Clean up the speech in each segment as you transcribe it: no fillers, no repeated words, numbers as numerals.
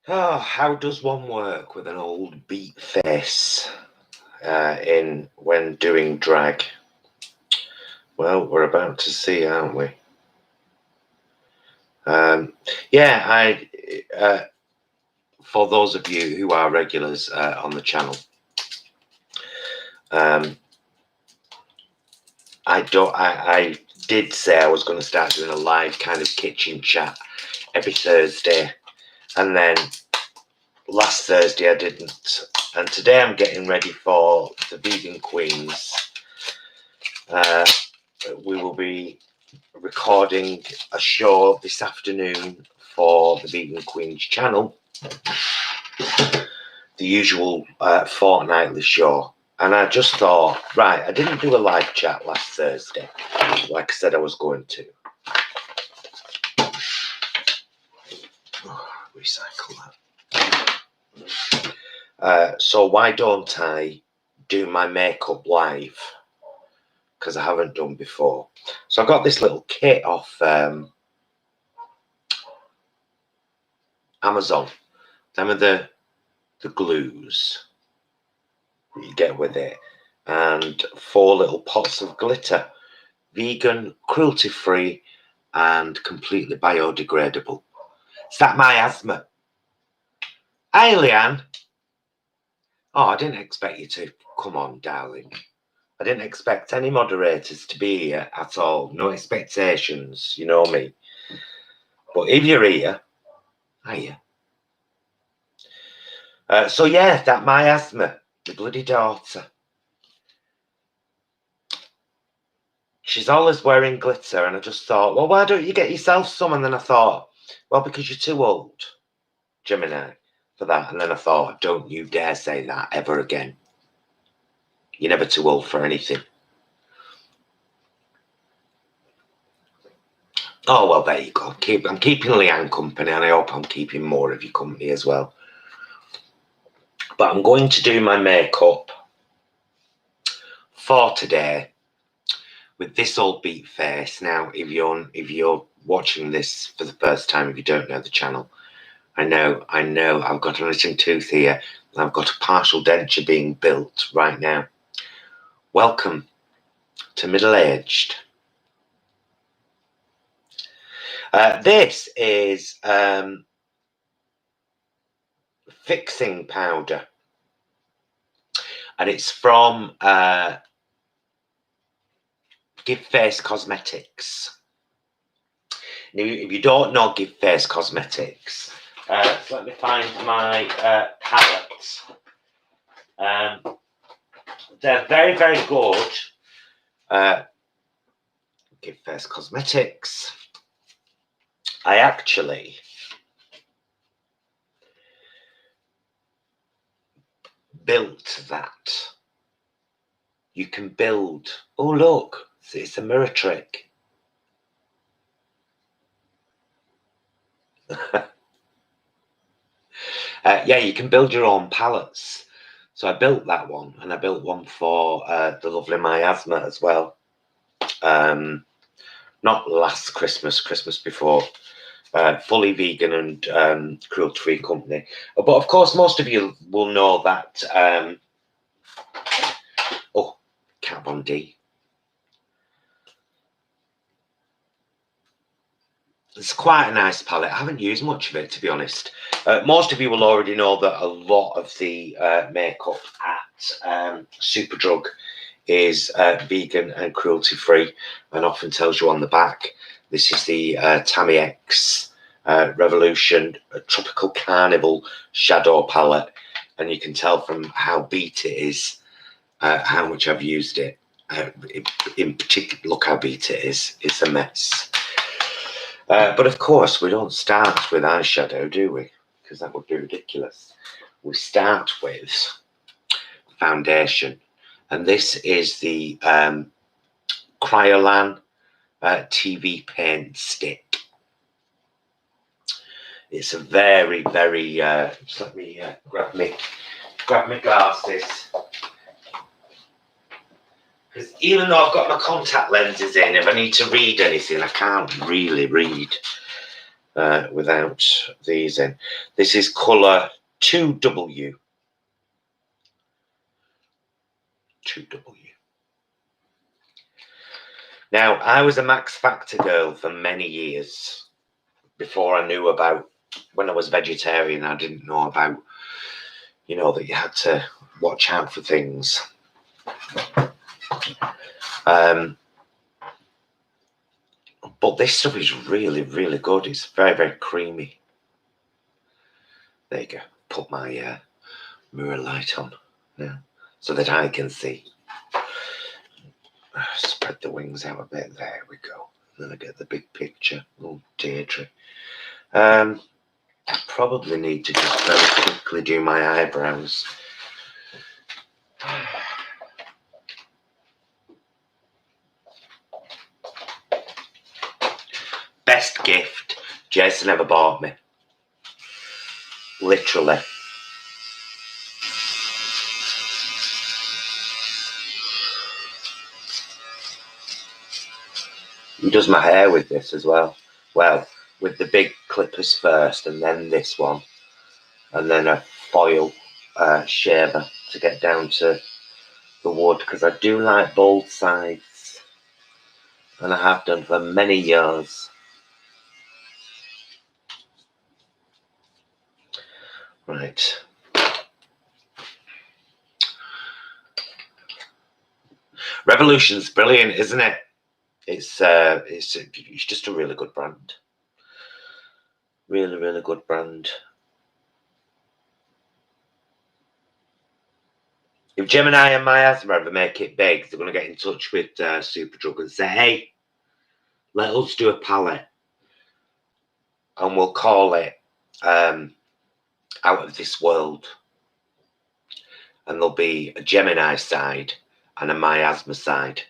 Oh, how does one work with an old beat face when doing drag? Well, we're about to see, aren't we? Yeah, for those of you who are regulars on the channel, I did say I was going to start doing a live kind of kitchen chat every Thursday, and then last Thursday I didn't, and today I'm getting ready for the Vegan Queens. We will be recording a show this afternoon for the Vegan Queens channel, the usual fortnightly show. And I just thought, right, I didn't do a live chat last Thursday, like I said I was going to. Recycle that. So why don't I do my makeup live? Because I haven't done before. So I got this little kit off Amazon. Them are the glues that you get with it, and 4 little pots of glitter, vegan, cruelty-free, and completely biodegradable. Is that my asthma? Hey, Leanne. Oh, I didn't expect you to. Come on, darling. I didn't expect any moderators to be here at all. No expectations, you know me. But if you're here, hiya. So yeah, that my asthma, the bloody daughter. She's always wearing glitter, and I just thought, well, why don't you get yourself some? And then I thought, well, because you're too old, Gemini, for that. And then I thought, don't you dare say that ever again. You're never too old for anything. Oh, well, there you go. I'm keeping Leanne company, and I hope I'm keeping more of your company as well. But I'm going to do my makeup for today with this old beat face. Now, if you're watching this for the first time, if you don't know the channel, I know I've got a missing tooth here, and I've got a partial denture being built right now. Welcome to middle-aged. This is fixing powder, and it's from Give Face Cosmetics. Now, if you don't know Give Face Cosmetics, let me find my palette. They're very, very good. Give Face Cosmetics. I actually built that. You can build. Oh, look, it's a mirror trick. Yeah, you can build your own palettes. So I built that one, and I built one for the lovely miasma as well. Not last Christmas, Christmas before. Fully vegan and cruelty-free company. But of course, most of you will know that. Oh, Kat Von D. It's quite a nice palette. I haven't used much of it, to be honest. Most of you will already know that a lot of the makeup at Superdrug is vegan and cruelty-free, and often tells you on the back. This is the Tammy X Revolution Tropical Carnival Shadow Palette, and you can tell from how beat it is how much I've used it. In particular, look how beat it is. It's a mess. But of course, we don't start with eyeshadow, do we? Because that would be ridiculous. We start with foundation. And this is the Kryolan TV Paint Stick. It's a very, very... just let me grab my glasses. Because even though I've got my contact lenses in, if I need to read anything, I can't really read. without these in. This is colour 2W. 2W. Now, I was a Max Factor girl for many years before I knew about, when I was vegetarian, I didn't know about, you know, that you had to watch out for things. But this stuff is really, really good. It's very, very creamy. There you go. Put my mirror light on now so that I can see. Spread the wings out a bit. There we go. Then I get the big picture. Oh, Deirdre. I probably need to just very quickly do my eyebrows. Best gift Jason ever bought me. Literally. He does my hair with this as well. Well, with the big clippers first, and then this one, and then a foil shaver to get down to the wood, because I do like both sides, and I have done for many years. Right. Revolution's brilliant, isn't it? It's just a really good brand. Really, really good brand. If Gemini and Miasma ever make it big, they're going to get in touch with Superdrug and say, hey, let us do a palette. And we'll call it Out of This World. And there'll be a Gemini side and a Miasma side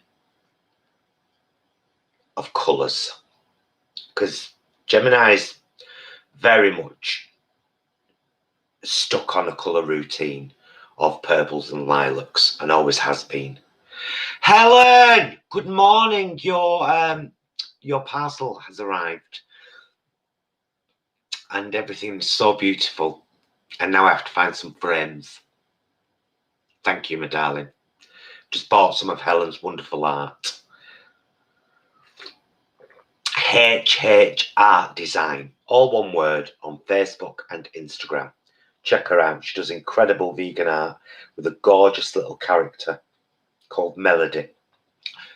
of colours. Because Gemini's very much stuck on a colour routine of purples and lilacs, and always has been. Helen, good morning. Your parcel has arrived, and everything's so beautiful. And now I have to find some frames. Thank you, my darling. Just bought some of Helen's wonderful art. HH Art Design, all one word, on Facebook and Instagram. Check her out. She does incredible vegan art with a gorgeous little character called Melody.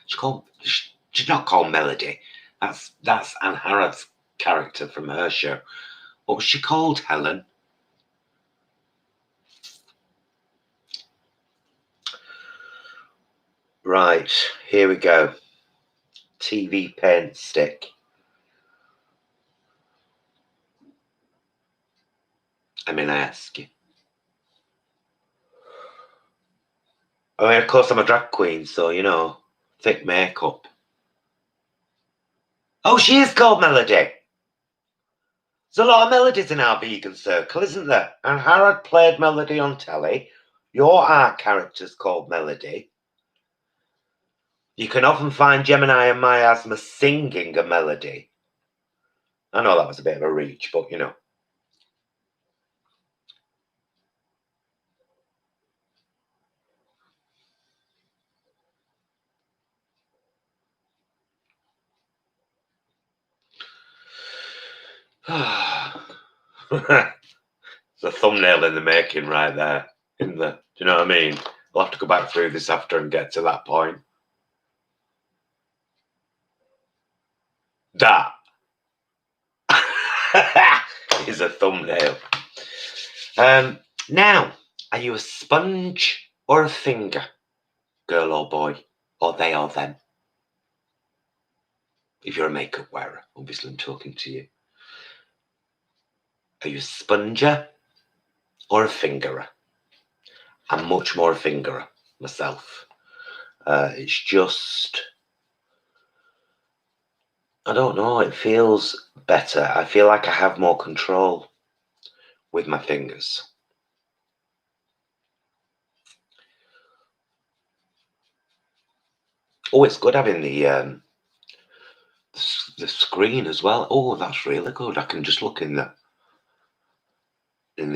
She's not called Melody. That's Anne Harrod's character from her show. What was she called, Helen? Right, here we go. TV paint stick. I mean, I ask you. I mean, of course, I'm a drag queen, so, you know, thick makeup. Oh, she is called Melody. There's a lot of Melodies in our vegan circle, isn't there? And Harrod played Melody on telly. Your art character's called Melody. You can often find Gemini and Miasma singing a melody. I know that was a bit of a reach, but, you know. The thumbnail in the making right there. Do you know what I mean? I'll have to go back through this after and get to that point. That is a thumbnail. Now, are you a sponge or a finger, girl or boy, or they or them? If you're a makeup wearer, obviously I'm talking to you. Are you a sponger or a fingerer? I'm much more a fingerer myself. It's just, I don't know, it feels better. I feel like I have more control with my fingers. Oh, it's good having the the screen as well. Oh, that's really good. I can just look in the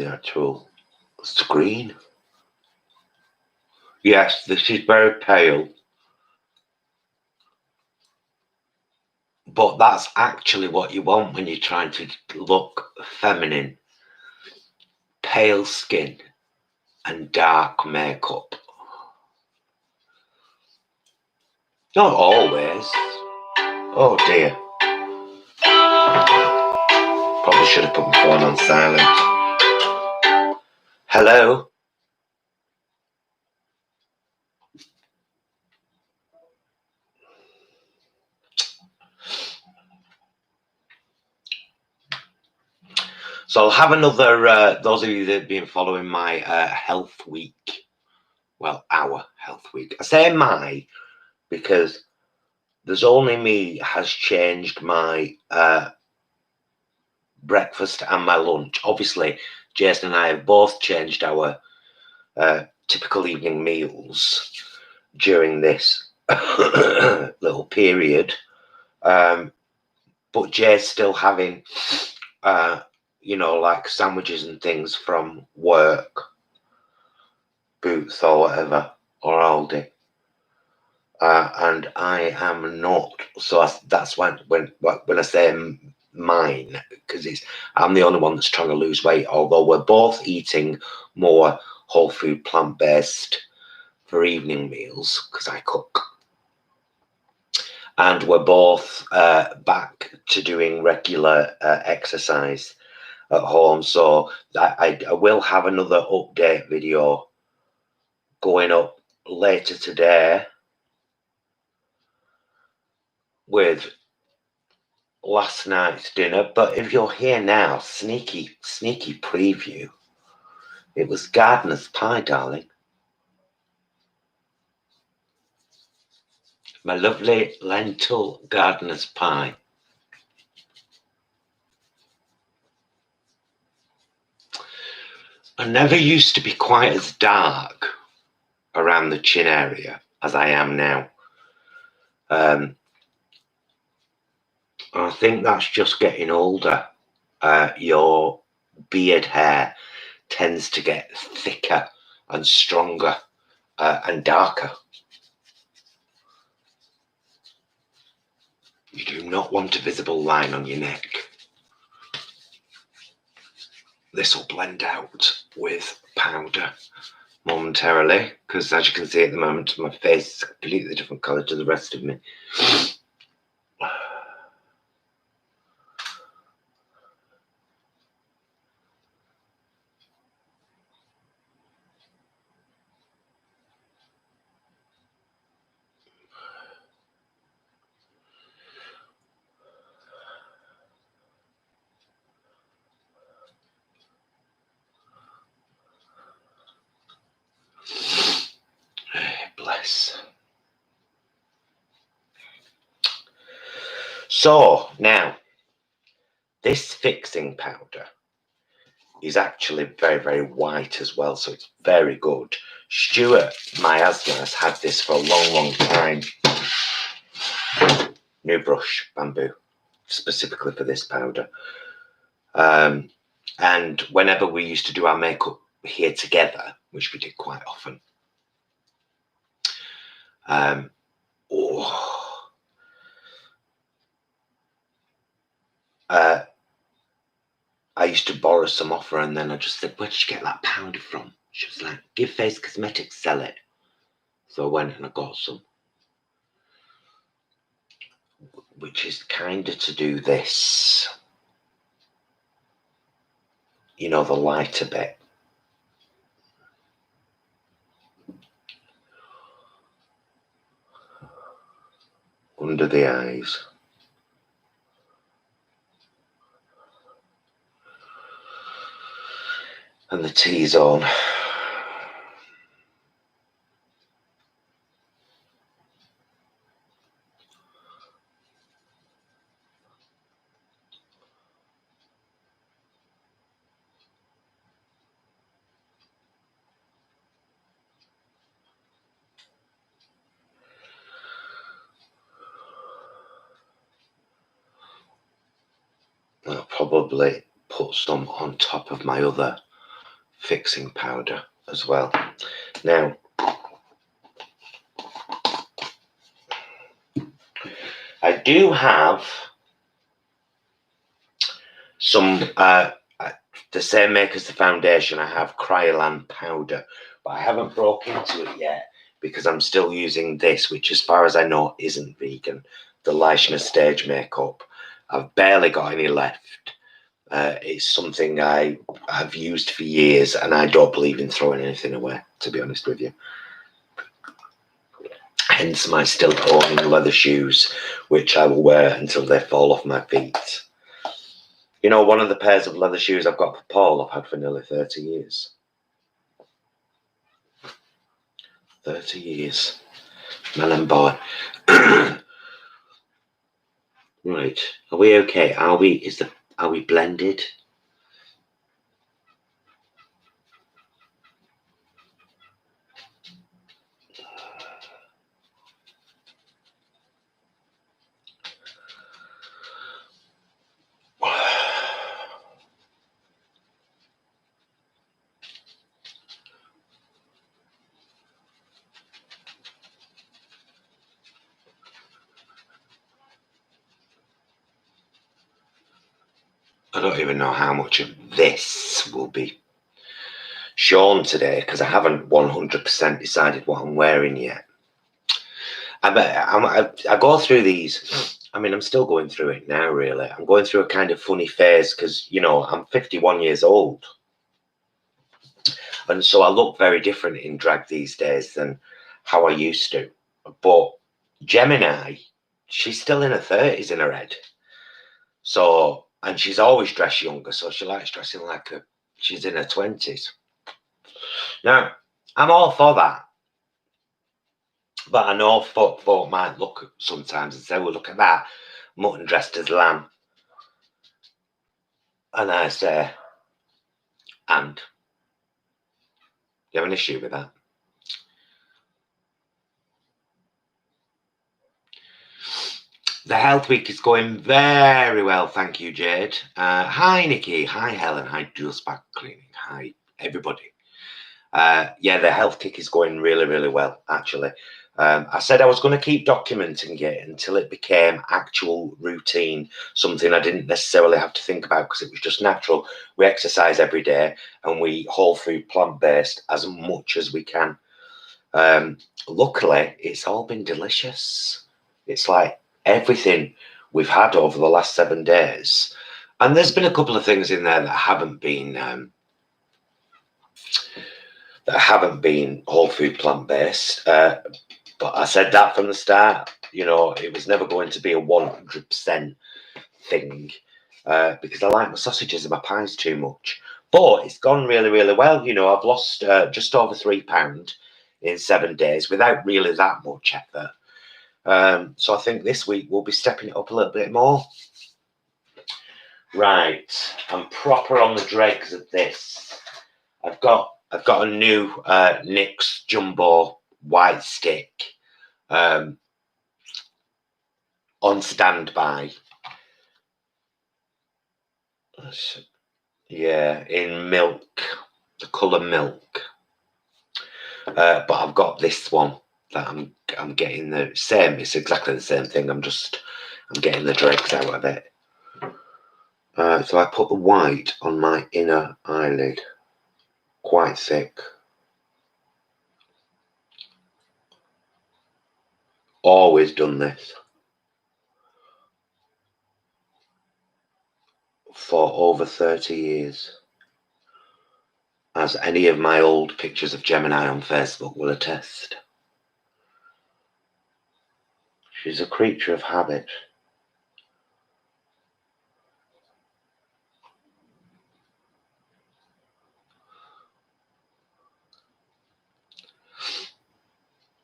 actual screen. Yes, this is very pale, but that's actually what you want when you're trying to look feminine. Pale skin and dark makeup. Not always. Oh dear. Probably should have put my phone on silent. Hello? So I'll have another, those of you that have been following my health week, well, our health week. I say my because there's only me has changed my breakfast and my lunch. Obviously, Jason and I have both changed our typical evening meals during this little period. But Jay's still having, you know, like sandwiches and things from work, Boots or whatever, or Aldi. And I am not. So that's when I say mine, because I'm the only one that's trying to lose weight. Although we're both eating more whole food, plant-based for evening meals because I cook, and we're both back to doing regular exercise at home. So I will have another update video going up later today with last night's dinner. But if you're here now, sneaky preview. It was gardener's pie, darling. My lovely lentil gardener's pie. I never used to be quite as dark around the chin area as I am now. I think that's just getting older. Your beard hair tends to get thicker and stronger and darker. You do not want a visible line on your neck. This will blend out with powder momentarily, because as you can see at the moment, my face is a completely different colour to the rest of me. Bless. So now, this fixing powder is actually very, very white as well, so it's very good. Stuart, my asthma, has had this for a long, long time. New brush, bamboo, specifically for this powder. And whenever we used to do our makeup here together, which we did quite often, I used to borrow some off her, and then I just said, "Where did you get that powder from?" She was like, "Give Face Cosmetics, sell it." So I went and I got some, which is kind of to do this, you know, the lighter bit. Under the eyes. And the T-zone. probably put some on top of my other fixing powder as well. Now, I do have some, the same make as the foundation. I have Kryolan powder, but I haven't broke into it yet because I'm still using this, which as far as I know isn't vegan, the Leishner Stage Makeup. I've barely got any left. It's something I have used for years, and I don't believe in throwing anything away, to be honest with you. Hence my still owning leather shoes, which I will wear until they fall off my feet. You know, one of the pairs of leather shoes I've got for Paul, I've had for nearly 30 years. 30 years. Man and boy. Right. Are we okay? Are we blended? I don't even know how much of this will be shown today because I haven't 100% decided what I'm wearing yet. I go through these. I mean, I'm still going through it now, really. I'm going through a kind of funny phase because, you know, I'm 51 years old. And so I look very different in drag these days than how I used to. But Gemini, she's still in her 30s in her head. So, and she's always dressed younger, so she likes dressing like she's in her 20s. Now, I'm all for that. But I know folk might look sometimes and say, well, look at that, mutton dressed as lamb. And I say, and? You have an issue with that? The health week is going very well, thank you, Jade. Hi, Nikki. Hi, Helen. Hi, Jules Back Cleaning. Hi, everybody. Yeah, the health kick is going really, really well, actually. I said I was going to keep documenting it until it became actual routine, something I didn't necessarily have to think about because it was just natural. We exercise every day and we whole food plant-based as much as we can. Luckily, it's all been delicious. It's like everything we've had over the last 7 days. And there's been a couple of things in there that haven't been whole food plant-based. But I said that from the start. You know, it was never going to be a 100% thing because I like my sausages and my pies too much. But it's gone really, really well. You know, I've lost just over £3 in 7 days without really that much effort. So I think this week we'll be stepping it up a little bit more. Right, I'm proper on the dregs of this. I've got a new NYX Jumbo white stick on standby. Yeah, in milk, the colour milk. But I've got this one that I'm getting the same. It's exactly the same thing. I'm getting the dregs out of it. So I put the white on my inner eyelid, quite thick. Always done this for over 30 years. As any of my old pictures of Gemini on Facebook will attest. She's a creature of habit.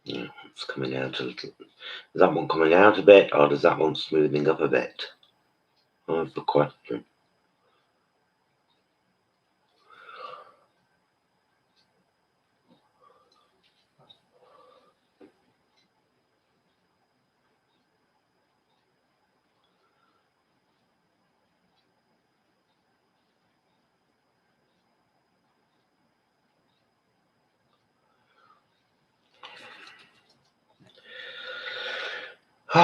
Yeah, it's coming out a little. Is that one coming out a bit, or does that one smoothing up a bit? That's the question. Do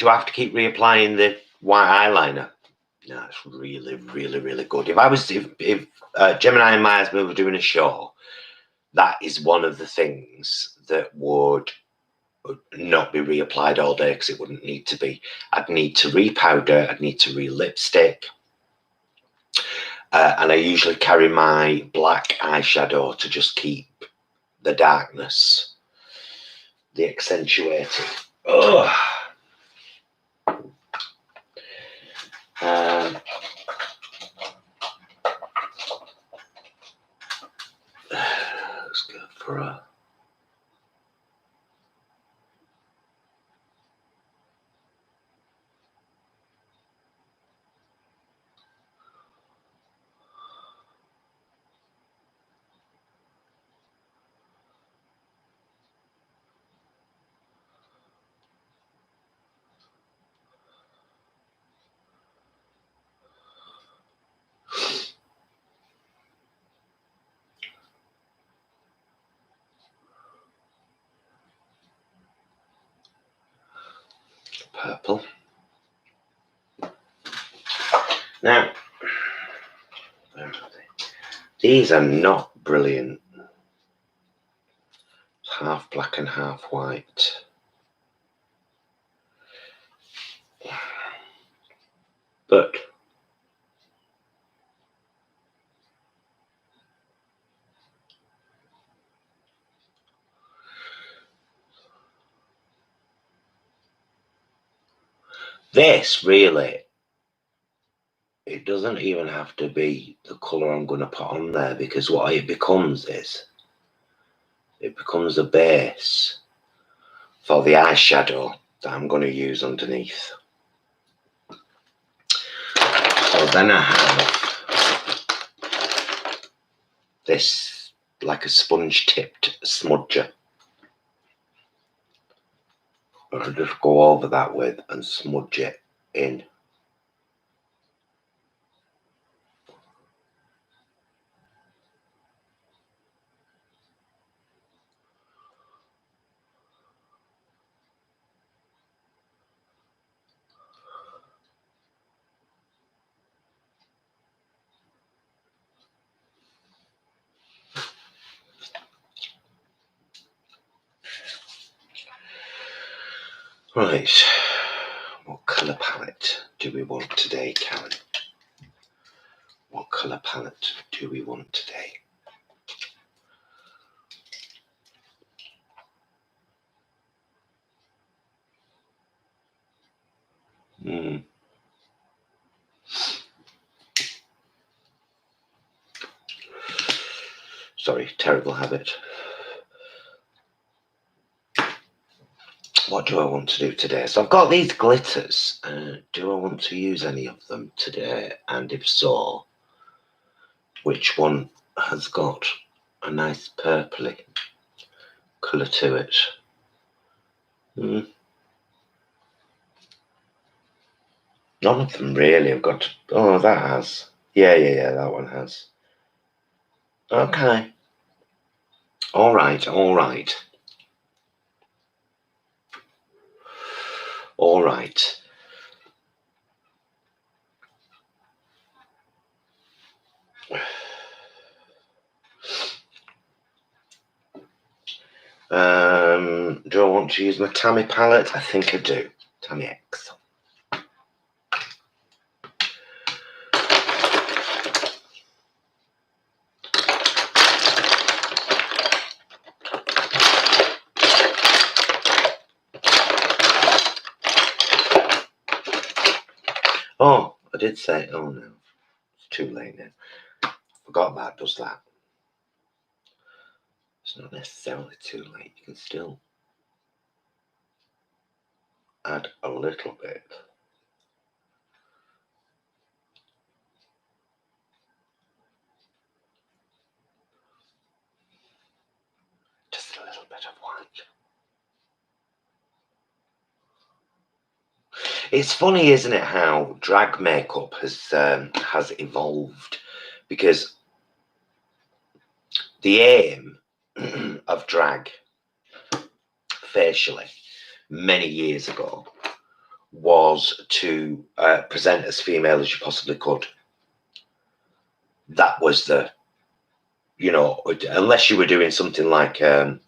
I have to keep reapplying the white eyeliner? No, it's really, really, really good. If Gemini and my husband were doing a show, that is one of the things that would not be reapplied all day because it wouldn't need to be. I'd need to repowder, I'd need to re-lipstick, and I usually carry my black eyeshadow to just keep the darkness, the accentuated. Oh. Let's go for a purple. Now, where are they? These are not brilliant. Half black and half white. But this really, it doesn't even have to be the colour I'm going to put on there, because what it becomes is, it becomes a base for the eyeshadow that I'm going to use underneath. So then I have this like a sponge tipped smudger. I'll just go over that with and smudge it in. Right, what colour palette do we want today, Karen? What colour palette do we want today? Sorry, terrible habit. What do I want to do today? So I've got these glitters. Do I want to use any of them today? And if so, which one has got a nice purpley colour to it? None of them really have got. Oh, that has. Yeah, that one has. Okay. All right. All right. Do I want to use my Tammy palette? I think I do. Tammy X. Oh, I did say, oh no, it's too late now. Forgot that does that. It's not necessarily too late. You can still add a little bit. Just a little bit of white. It's funny, isn't it, how drag makeup has evolved, because the aim of drag facially many years ago was to present as female as you possibly could. That was the, you know, unless you were doing something like a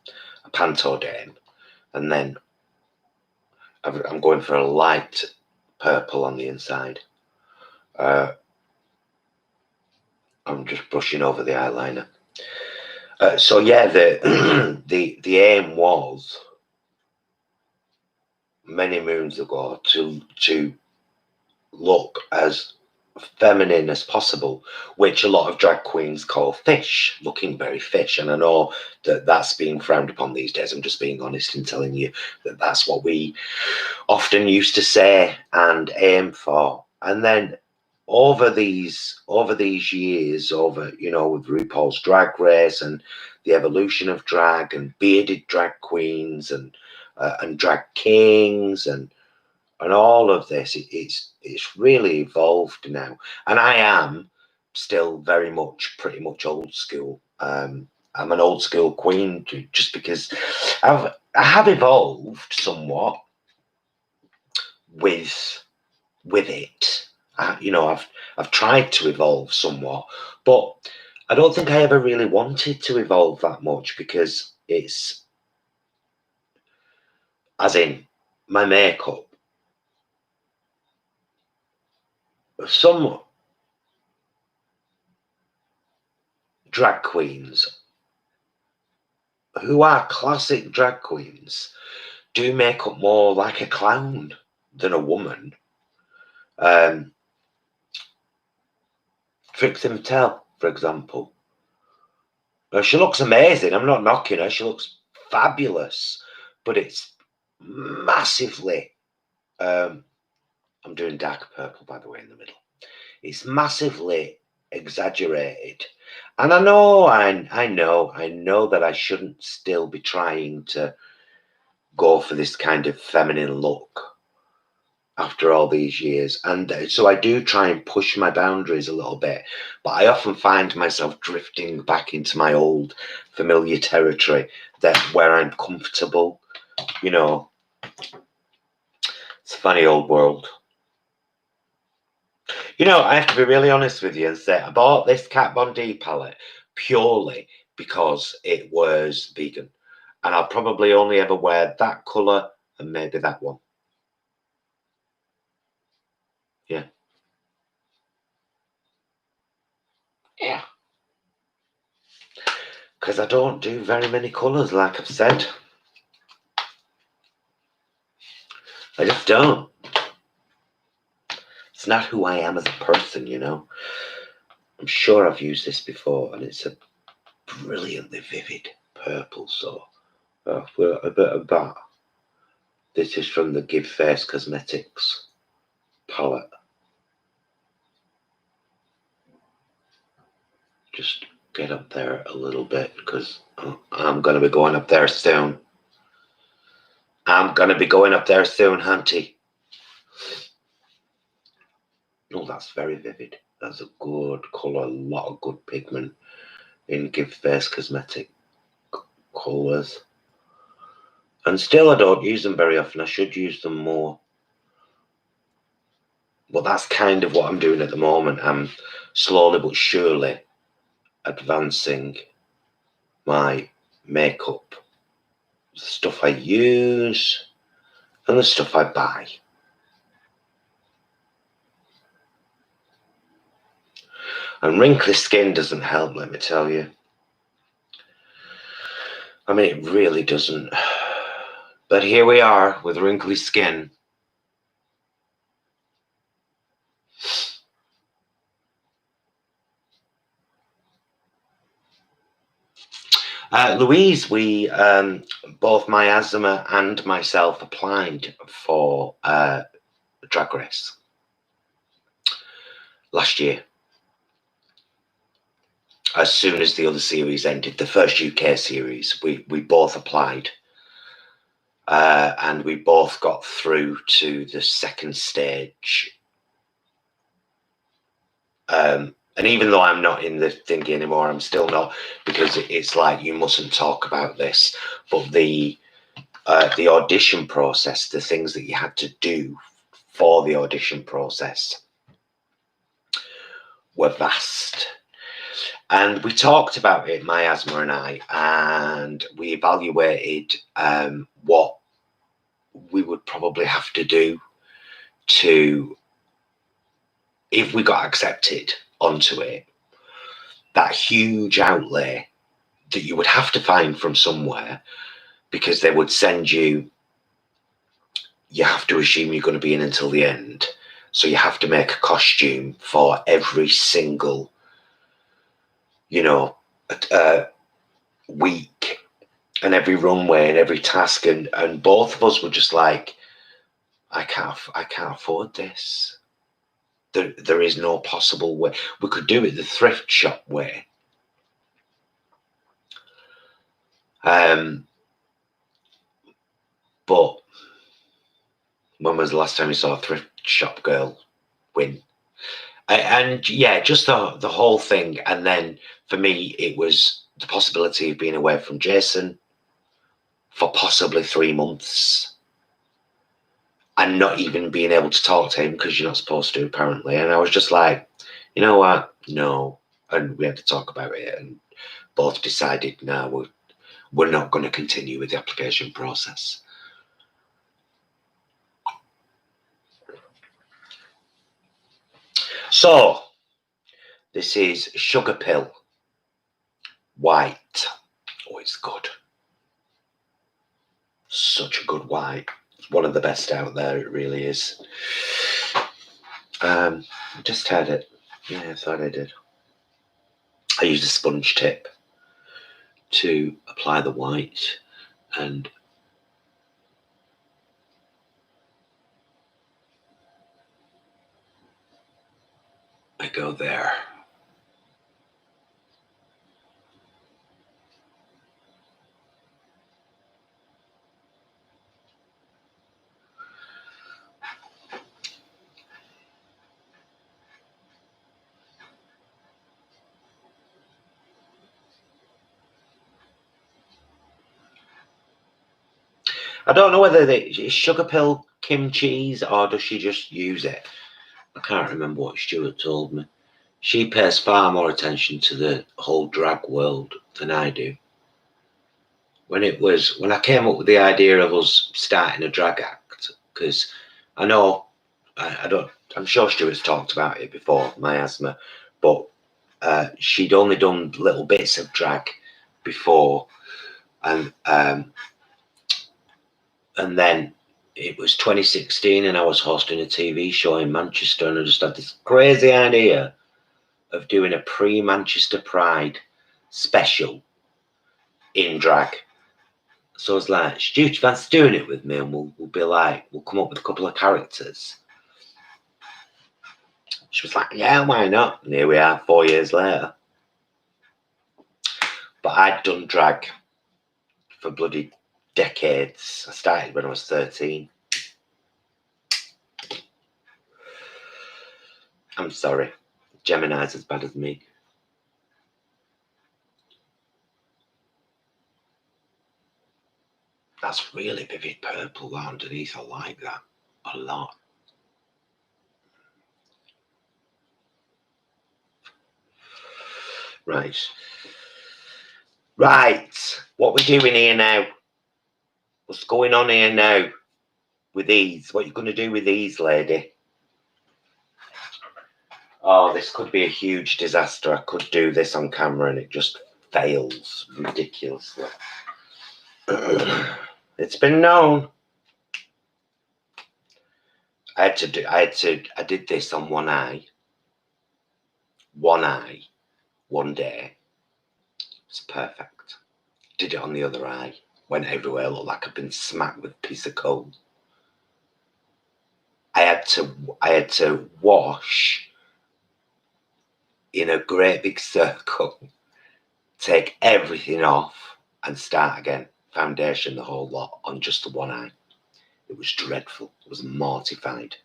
panto dame, and then I'm going for a light purple on the inside. I'm just brushing over the eyeliner. So yeah, the aim was many moons ago to look as feminine as possible, which a lot of drag queens call fish, looking very fish. And I know that that's being frowned upon these days. I'm just being honest and telling you that that's what we often used to say and aim for. And then over these years, you know, with RuPaul's Drag Race and the evolution of drag and bearded drag queens and drag kings and all of this, it's really evolved now. And I am still very much, pretty much old school. I'm an old school queen just because I have evolved somewhat with it. You know, I've tried to evolve somewhat, but I don't think I ever really wanted to evolve that much, because it's, as in my makeup, some drag queens who are classic drag queens do make up more like a clown than a woman. Trixie Mattel, for example. She looks amazing. I'm not knocking her. She looks fabulous, but it's massively. I'm doing dark purple, by the way, in the middle. It's massively exaggerated, and I know that I shouldn't still be trying to go for this kind of feminine look after all these years, and so I do try and push my boundaries a little bit, but I often find myself drifting back into my old familiar territory, that where I'm comfortable. You know, it's a funny old world. You know, I have to be really honest with you and say I bought this Kat Von D palette purely because it was vegan, and I'll probably only ever wear that colour and maybe that one. Yeah. Yeah. Because I don't do very many colours, like I've said. I just don't. It's not who I am as a person, you know. I'm sure I've used this before, and it's a brilliantly vivid purple, so for a bit of that. This is from the Give Face Cosmetics palette. Just get up there a little bit, because I'm going to be going up there soon. I'm going to be going up there soon, hunty. Oh, that's very vivid. That's a good colour, a lot of good pigment in Give Face Cosmetic colours. And still, I don't use them very often. I should use them more. But that's kind of what I'm doing at the moment. I'm slowly but surely advancing my makeup, the stuff I use and the stuff I buy. And wrinkly skin doesn't help, let me tell you. I mean, it really doesn't. But here we are with wrinkly skin. Louise, we both my asthma and myself applied for Drag Race last year. As soon as the other series ended, the first UK series, we both applied. and we both got through to the second stage. And even though I'm not in the thingy anymore, I'm still not, because it's like you mustn't talk about this. But the audition process, the things that you had to do for the audition process were vast. And we talked about it, Miasma and I, and we evaluated what we would probably have to do to, if we got accepted onto it, that huge outlay that you would have to find from somewhere, because they would send you, you have to assume you're going to be in until the end. So you have to make a costume for every single, you know, week, and every runway and every task. And both of us were just like, I can't afford this. There is no possible way. We could do it the thrift shop way. But when was the last time you saw a thrift shop girl win? And yeah, just the whole thing. And then for me, it was the possibility of being away from Jason for possibly 3 months, and not even being able to talk to him, because you're not supposed to, apparently. And I was just like, you know what? No. And we had to talk about it, and both decided, no, we're not going to continue with the application process. So this is Sugar Pill White. Oh, it's good. Such a good white. It's one of the best out there. It really is. I just had it. Yeah, I thought I did. I used a sponge tip to apply the white, and I go there. I don't know whether it's Sugar Pill Kim cheese, or does she just use it? I can't remember what Stuart told me. She pays far more attention to the whole drag world than I do. When I came up with the idea of us starting a drag act, because I know, I'm sure Stuart's talked about it before, Miasma, but she'd only done little bits of drag before, and then it was 2016, and I was hosting a TV show in Manchester, and I just had this crazy idea of doing a pre-Manchester Pride special in drag. So I was like, Stu, do you fancy doing it with me? And we'll be like, we'll come up with a couple of characters. She was like, yeah, why not? And here we are 4 years later. But I'd done drag for bloody decades. I started when I was 13. I'm sorry. Gemini's as bad as me. That's really vivid purple underneath. I like that a lot. Right. Right. What we're doing here now? What's going on here now with these? What are you going to do with these, lady? Oh, this could be a huge disaster. I could do this on camera and it just fails ridiculously. It's been known. I did this on one eye, one day. It's perfect. Did it on the other eye. Went everywhere. Looked like I'd been smacked with a piece of coal. I had to wash in a great big circle, take everything off, and start again. foundation, the whole lot, on just the one eye. It was dreadful. I was mortified.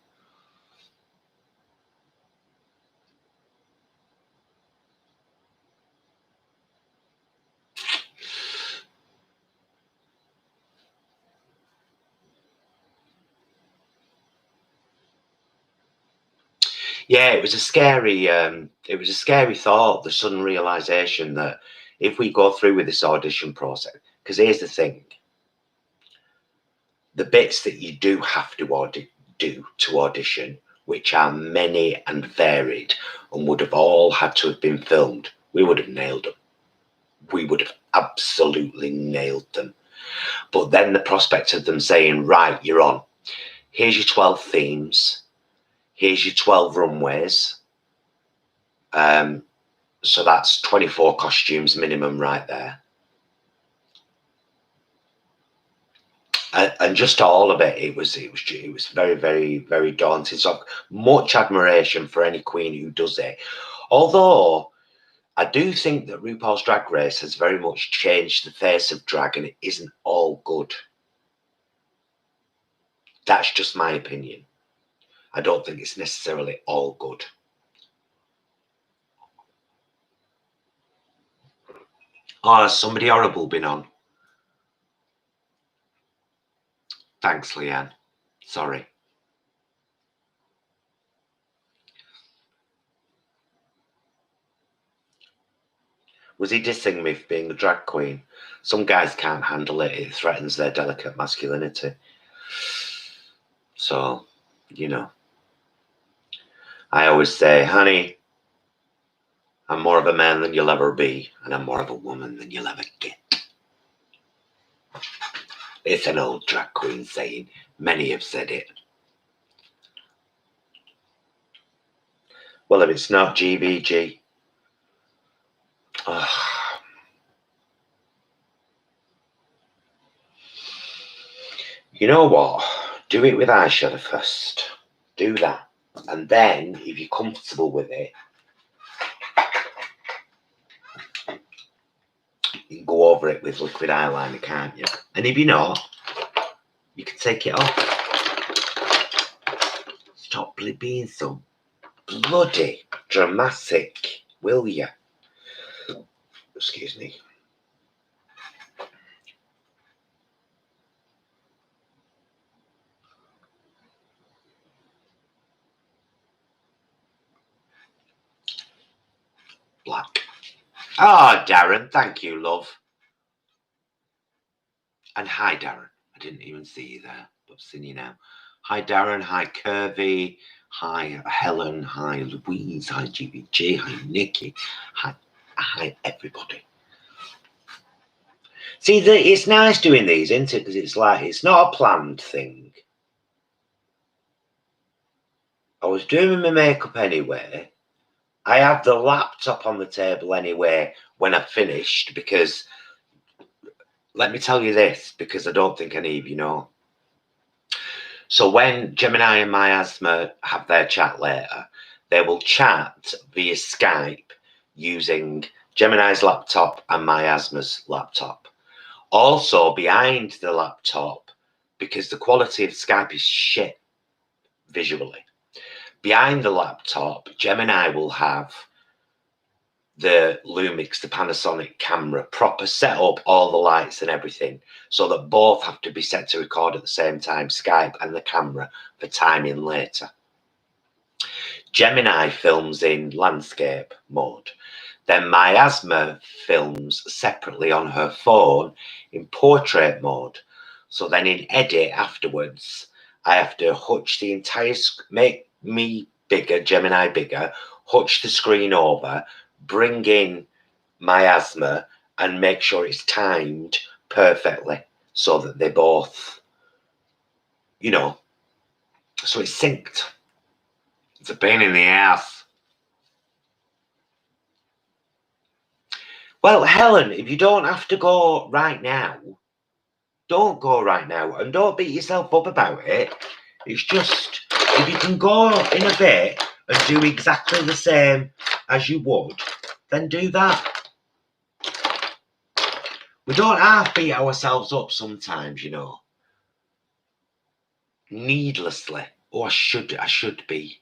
Yeah, it was a scary thought, the sudden realization that if we go through with this audition process, because here's the thing, the bits that you do have to do to audition, which are many and varied and would have all had to have been filmed, we would have nailed them. We would have absolutely nailed them. But then the prospect of them saying, right, you're on, here's your 12 themes, here's your 12 runways, so that's 24 costumes minimum right there. And just all of it, it was very, very, very daunting. So much admiration for any queen who does it. Although I do think that RuPaul's Drag Race has very much changed the face of drag, and it isn't all good. That's just my opinion. I don't think it's necessarily all good. Oh, has somebody horrible been on? Thanks, Leanne. Sorry. Was he dissing me for being a drag queen? Some guys can't handle it. It threatens their delicate masculinity. So, you know. I always say, honey, I'm more of a man than you'll ever be, and I'm more of a woman than you'll ever get. It's an old drag queen saying. Many have said it. Well, if it's not GVG, you know what? Do it with eyeshadow first. Do that. And then, if you're comfortable with it, you can go over it with liquid eyeliner, can't you? And if you're not, you can take it off. Stop being so bloody dramatic, will you? Excuse me. Black. Ah, oh, Darren, thank you, love. And hi, Darren. I didn't even see you there, but I've seen you now. Hi, Darren. Hi, Curvy. Hi, Helen. Hi, Louise. Hi, GBG. Hi, Nikki. Hi, everybody. See, it's nice doing these, isn't it? Because it's like, it's not a planned thing. I was doing my makeup anyway. I had the laptop on the table anyway when I finished, because let me tell you this, because I don't think any of you know. So when Gemini and Miasma have their chat later, they will chat via Skype using Gemini's laptop and Miasma's laptop. Also, behind the laptop, because the quality of Skype is shit visually, behind the laptop, Gemini will have the Lumix, the Panasonic camera, proper set up, all the lights and everything, so that both have to be set to record at the same time, Skype and the camera, for timing later. Gemini films in landscape mode. Then Miasma films separately on her phone in portrait mode. So then in edit afterwards, I have to hutch the entire, make me bigger, Gemini bigger, hutch the screen over, bring in Miasma and make sure it's timed perfectly so that they both, you know, so it's synced. It's a pain in the ass. Well, Helen, if you don't have to go right now, don't go right now, and don't beat yourself up about it. It's just, if you can go in a bit and do exactly the same as you would, then do that. We don't half beat ourselves up sometimes, you know. Needlessly. Oh, I should be.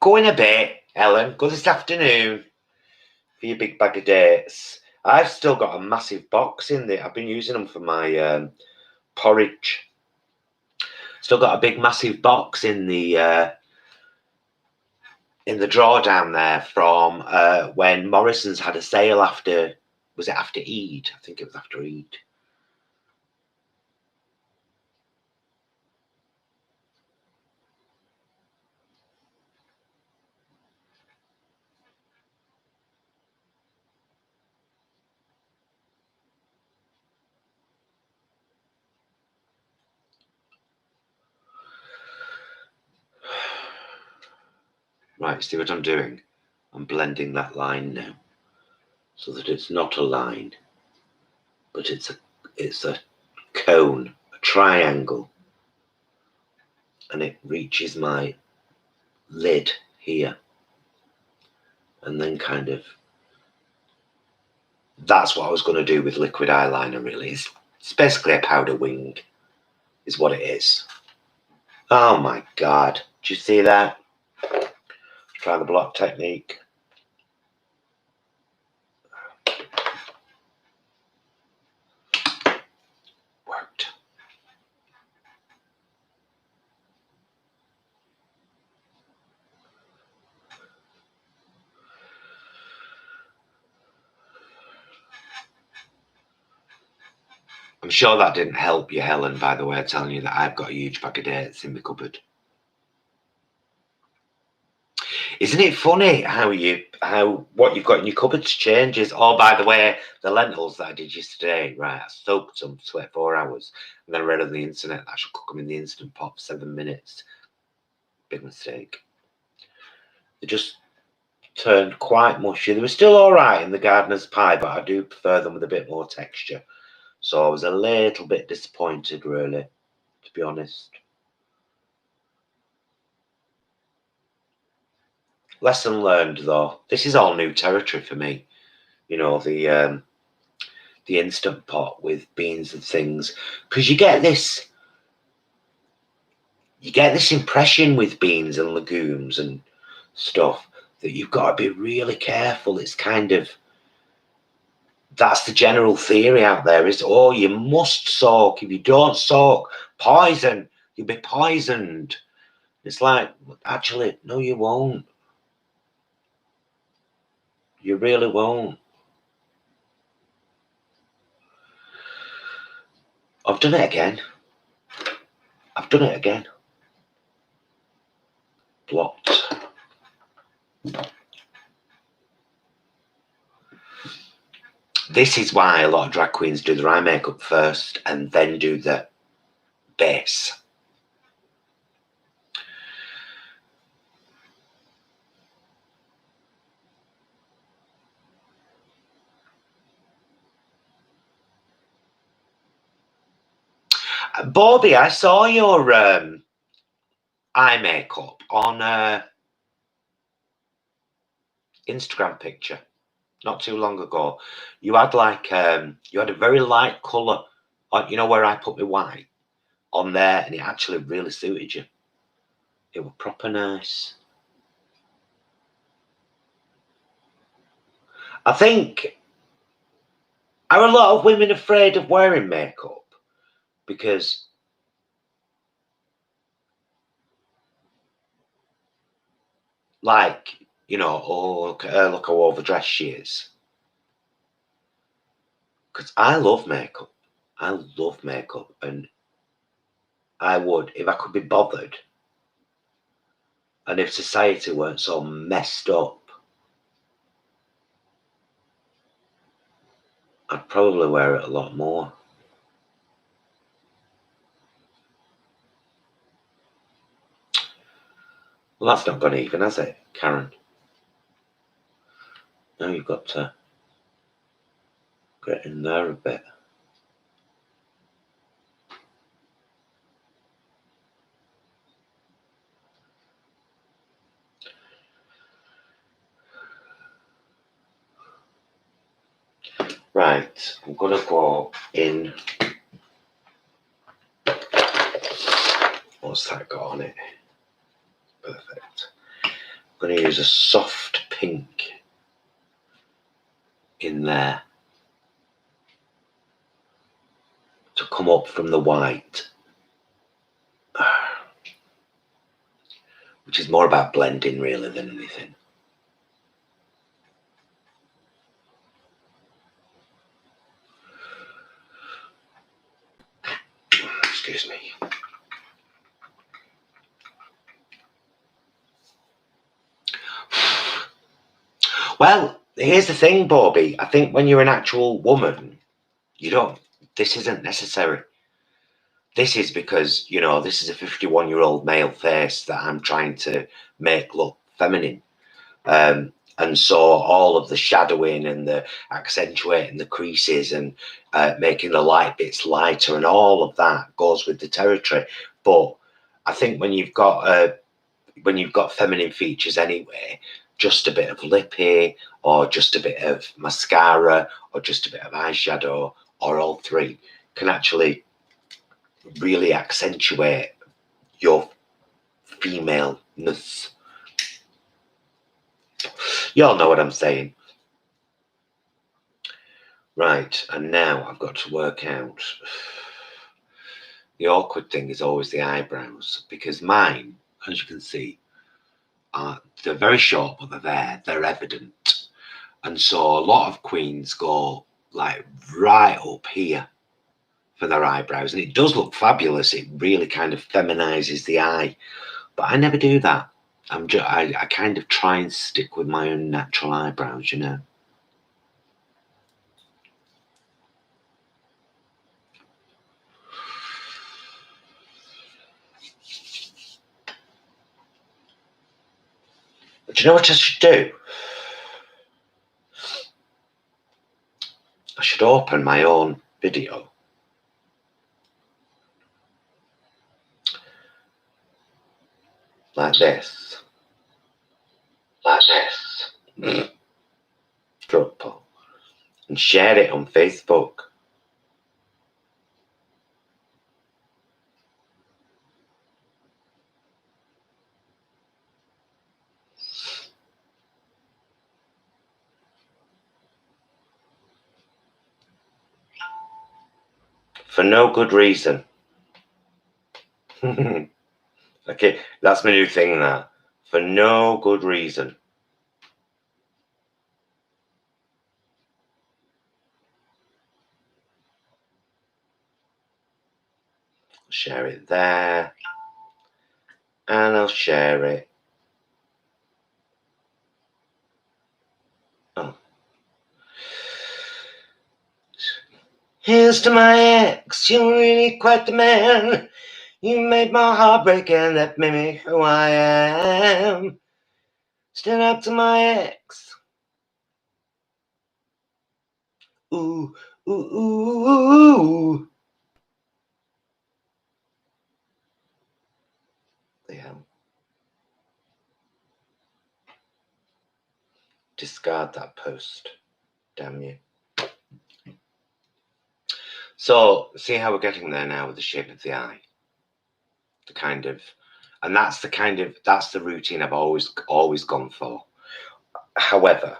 Go in a bit, Ellen. Go this afternoon for your big bag of dates. I've still got a massive box in there. I've been using them for my porridge. Still got a big massive box in the drawer down there from when Morrison's had a sale after, was it after Eid? I think it was after Eid. Right, see what I'm doing? I'm blending that line now so that it's not a line, but it's a cone, a triangle, and it reaches my lid here, and then kind of, that's what I was going to do with liquid eyeliner. Really, it's basically a powder wing is what it is. Oh my god, do you see that? Try the block technique. Worked. I'm sure that didn't help you, Helen, by the way, telling you that I've got a huge bag of dates in my cupboard. Isn't it funny how what you've got in your cupboards changes? Oh, by the way, the lentils that I did yesterday, right? I soaked them for 24 hours, and then I read on the internet that I should cook them in the instant pot for 7 minutes. Big mistake. They just turned quite mushy. They were still all right in the gardener's pie, but I do prefer them with a bit more texture. So I was a little bit disappointed, really, to be honest. Lesson learned, though. This is all new territory for me. You know, the instant pot with beans and things, because you get this impression with beans and legumes and stuff that you've got to be really careful. It's kind of, that's the general theory out there, is, oh, you must soak. If you don't soak, poison, you'll be poisoned. It's like, actually, no, you won't. You really won't. I've done it again. Blocked. This is why a lot of drag queens do their eye makeup first and then do the base. Bobby, I saw your eye makeup on Instagram picture not too long ago. You had like you had a very light colour on, you know, where I put my white on there, and it actually really suited you. It was proper nice. I think, are a lot of women afraid of wearing makeup because like, you know, oh, look at her, look how overdressed she is? Because I love makeup. And I would, if I could be bothered, and if society weren't so messed up, I'd probably wear it a lot more. Well, that's not gone even, has it, Karen? Now you've got to get in there a bit. Right, I'm going to go in. What's that got on it? Perfect. I'm going to use a soft pink in there to come up from the white, which is more about blending really than anything. Excuse me. Well, here's the thing, Bobby. I think when you're an actual woman, you don't, this isn't necessary. This is because, you know, this is a 51-year-old male face that I'm trying to make look feminine. And so all of the shadowing and the accentuating the creases and making the light bits lighter and all of that goes with the territory. But I think when you've got feminine features anyway, just a bit of lippy or just a bit of mascara or just a bit of eyeshadow or all three can actually really accentuate your femaleness. You all know what I'm saying. Right, and now I've got to work out. The awkward thing is always the eyebrows, because mine, as you can see, they're very short, but they're there, they're evident. And so a lot of queens go like right up here for their eyebrows, and it does look fabulous. It really kind of feminizes the eye, but I never do that. I kind of try and stick with my own natural eyebrows, you know. But do you know what I should do? I should open my own video. Like this. Like this. Stroke pull. And share it on Facebook. For no good reason. Okay, that's my new thing now. For no good reason. Share it there. And I'll share it. Oh. Here's to my ex, you're really quite the man. You made my heart break and that made me who I am. Stand up to my ex. Ooh, ooh, ooh, ooh. Yeah. Discard that post. Damn you. So, see how we're getting there now with the shape of the eye? The kind of, and that's the routine I've always gone for. However,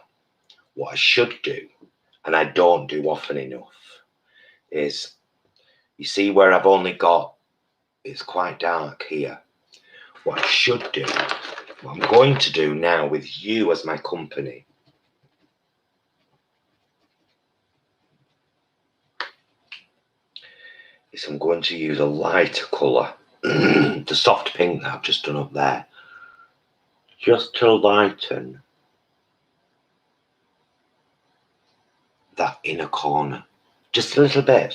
what I should do, and I don't do often enough, is, you see where I've only got, it's quite dark here. What I should do, what I'm going to do now with you as my company, is I'm going to use a lighter colour, the soft pink that I've just done up there, just to lighten that inner corner, just a little bit.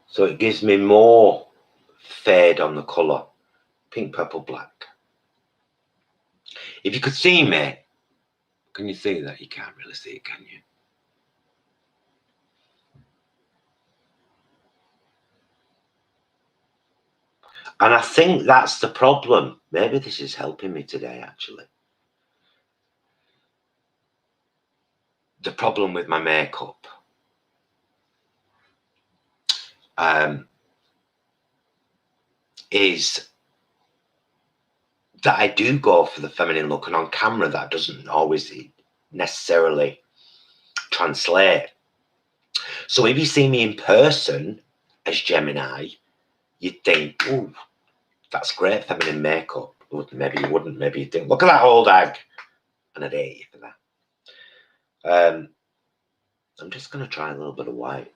So it gives me more fade on the colour, pink, purple, black. If you could see me, can you see that? You can't really see it, can you? And I think that's the problem. Maybe this is helping me today, actually. the problem with my makeup is that I do go for the feminine look, and on camera that doesn't always necessarily translate. So if you see me in person as Gemini, you'd think, oh, that's great feminine makeup. Well, maybe you wouldn't. Maybe you'd think, look at that old hag. And I'd hate you for that. I'm just going to try a little bit of white.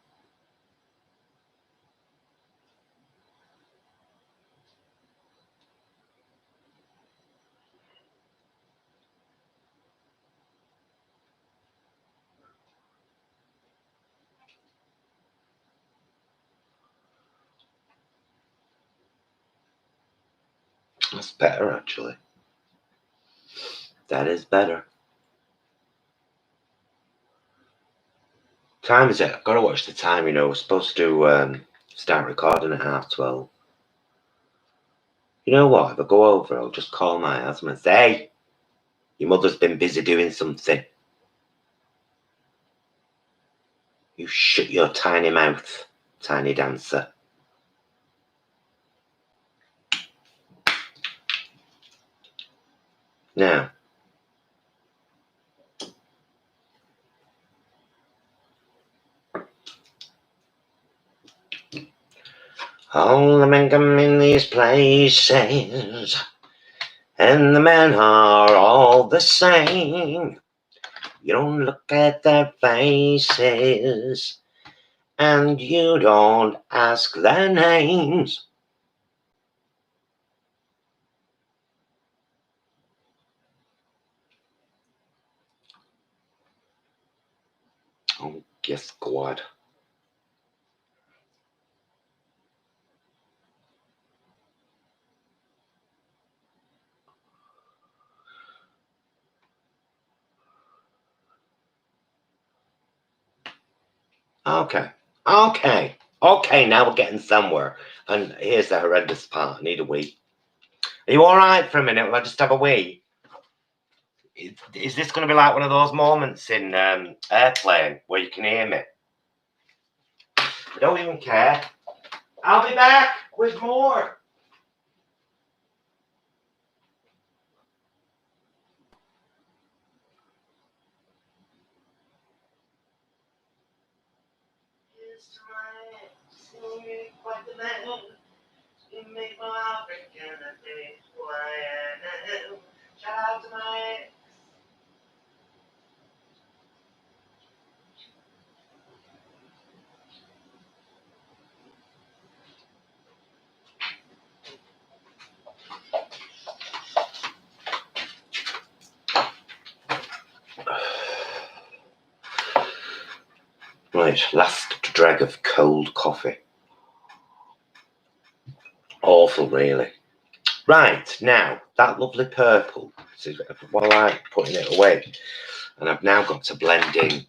That's better, actually. That is better. Time is it? I've got to watch the time, you know. We're supposed to start recording at 12:30. You know what? If I go over, I'll just call my husband and say, hey, your mother's been busy doing something. You shut your tiny mouth, tiny dancer. Now, all the men come in these places, and the men are all the same. You don't look at their faces, and you don't ask their names. Oh, yes, God. Okay, now we're getting somewhere. And here's the horrendous part. I need a wee. Are you all right for a minute? Will I just have a wee? Is this going to be like one of those moments in Airplane where you can hear me? I don't even care. I'll be back with more. Here's to my ex, you're quite the man. You make my heart break and I think who I am. Shout out to my ex. Right, last drag of cold coffee. Awful, really. Right, now, that lovely purple, so while I'm putting it away, and I've now got to blend in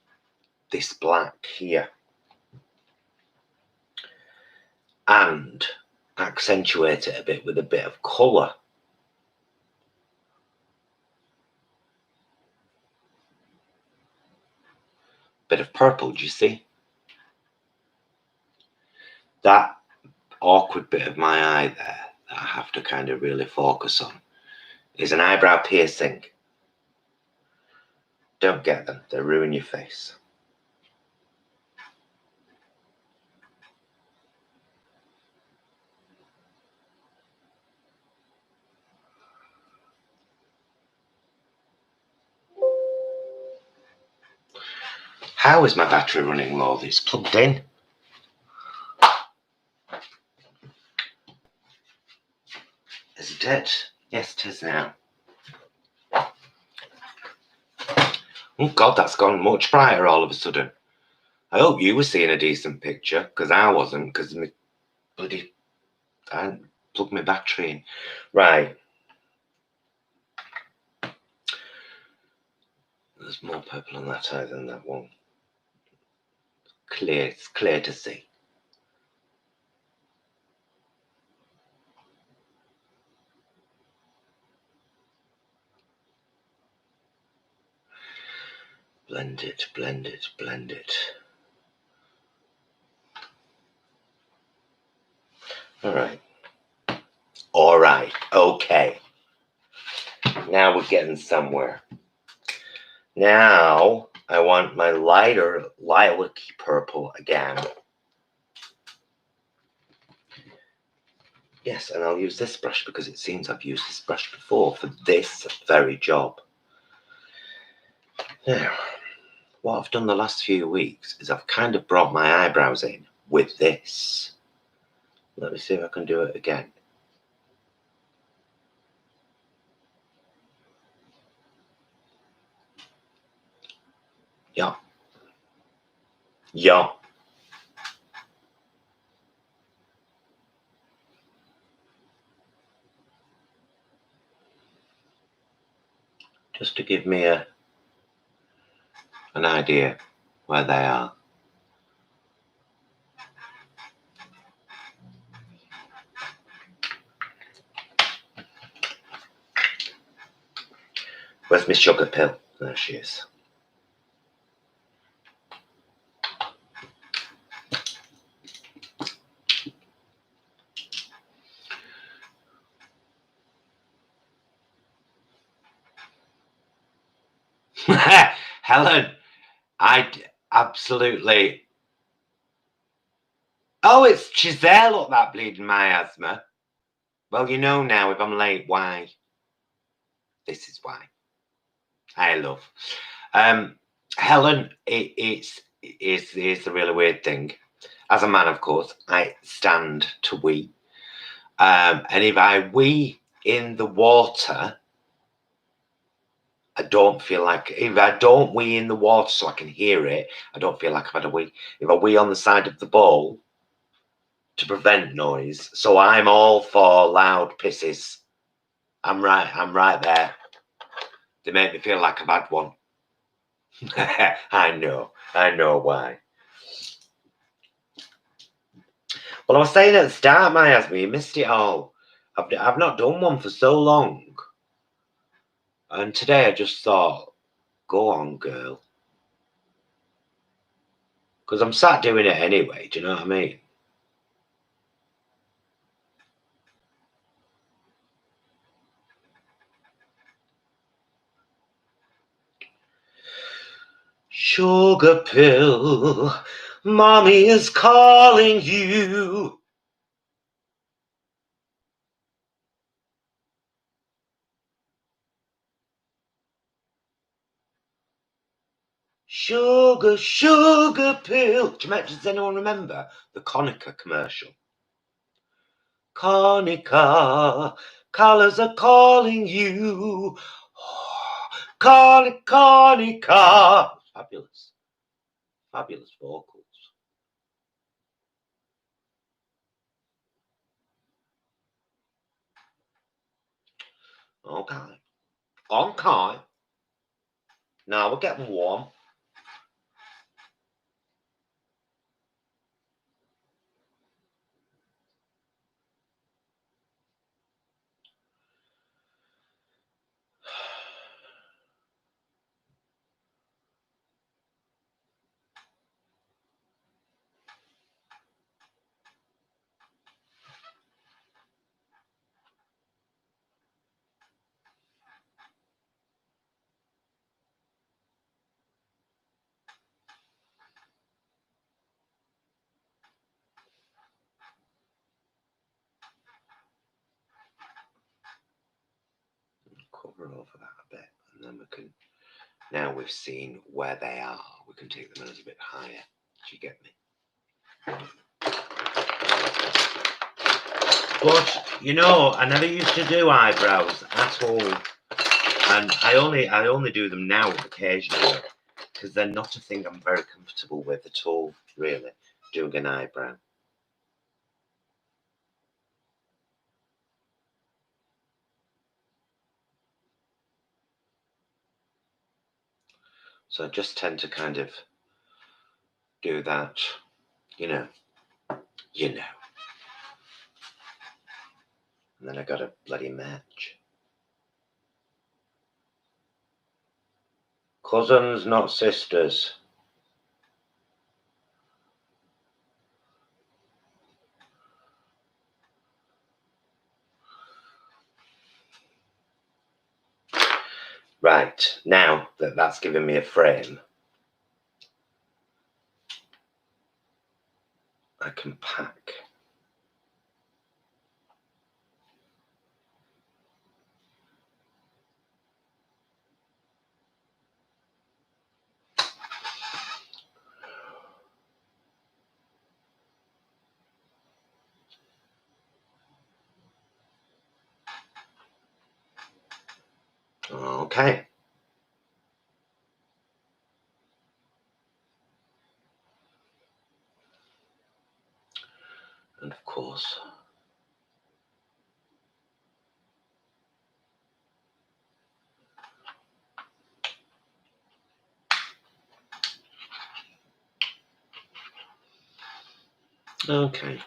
this black here and accentuate it a bit with a bit of colour. Bit of purple, do you see? That awkward bit of my eye there that I have to kind of really focus on is an eyebrow piercing. Don't get them, they ruin your face. How is my battery running low? It's plugged in. Is it dead? Yes, it is now. Oh God, that's gone much brighter all of a sudden. I hope you were seeing a decent picture, because I wasn't, because my bloody, I hadn't plugged my battery in. Right. There's more purple on that eye than that one. Clear, it's clear to see. blend it, blend it, blend it. All right, okay. Now we're getting somewhere. Now I want my lighter lilac-y purple again. Yes, and I'll use this brush because it seems I've used this brush before for this very job. Now, what I've done the last few weeks is I've kind of brought my eyebrows in with this. Let me see if I can do it again. Yeah. Yeah. Just to give me an idea where they are. Where's my sugar pill? There she is. Helen, I absolutely. Oh, she's there. Look, that bleeding miasma. Well, you know now if I'm late, why? This is why. I love. Helen, it's the really weird thing. As a man, of course, I stand to wee. And if I wee in the water, I don't feel like, if I don't wee in the water so I can hear it, I don't feel like I've had a wee. If I wee on the side of the bowl to prevent noise, so I'm all for loud pisses. I'm right there. They make me feel like I've had one. I know why. Well, I was saying at the start, Miasma, you missed it all. I've not done one for so long. And today I just thought, go on, girl. Because I'm sat doing it anyway, do you know what I mean? Sugar pill, mommy is calling you. Sugar, sugar pill. Does anyone remember the Konica commercial? Konica, colors are calling you. Konica. Fabulous. Fabulous vocals. Okay. Okay. Now we're getting warm. Cover over that a bit, and then we can. Now we've seen where they are, we can take them a little bit higher. Do you get me? But you know, I never used to do eyebrows at all, and I only do them now occasionally because they're not a thing I'm very comfortable with at all. Really, doing an eyebrow. So I just tend to kind of do that, you know. And then I got a bloody match. Cousins, not sisters. Right, now that that's given me a frame, I can pack. Okay. And of course, okay.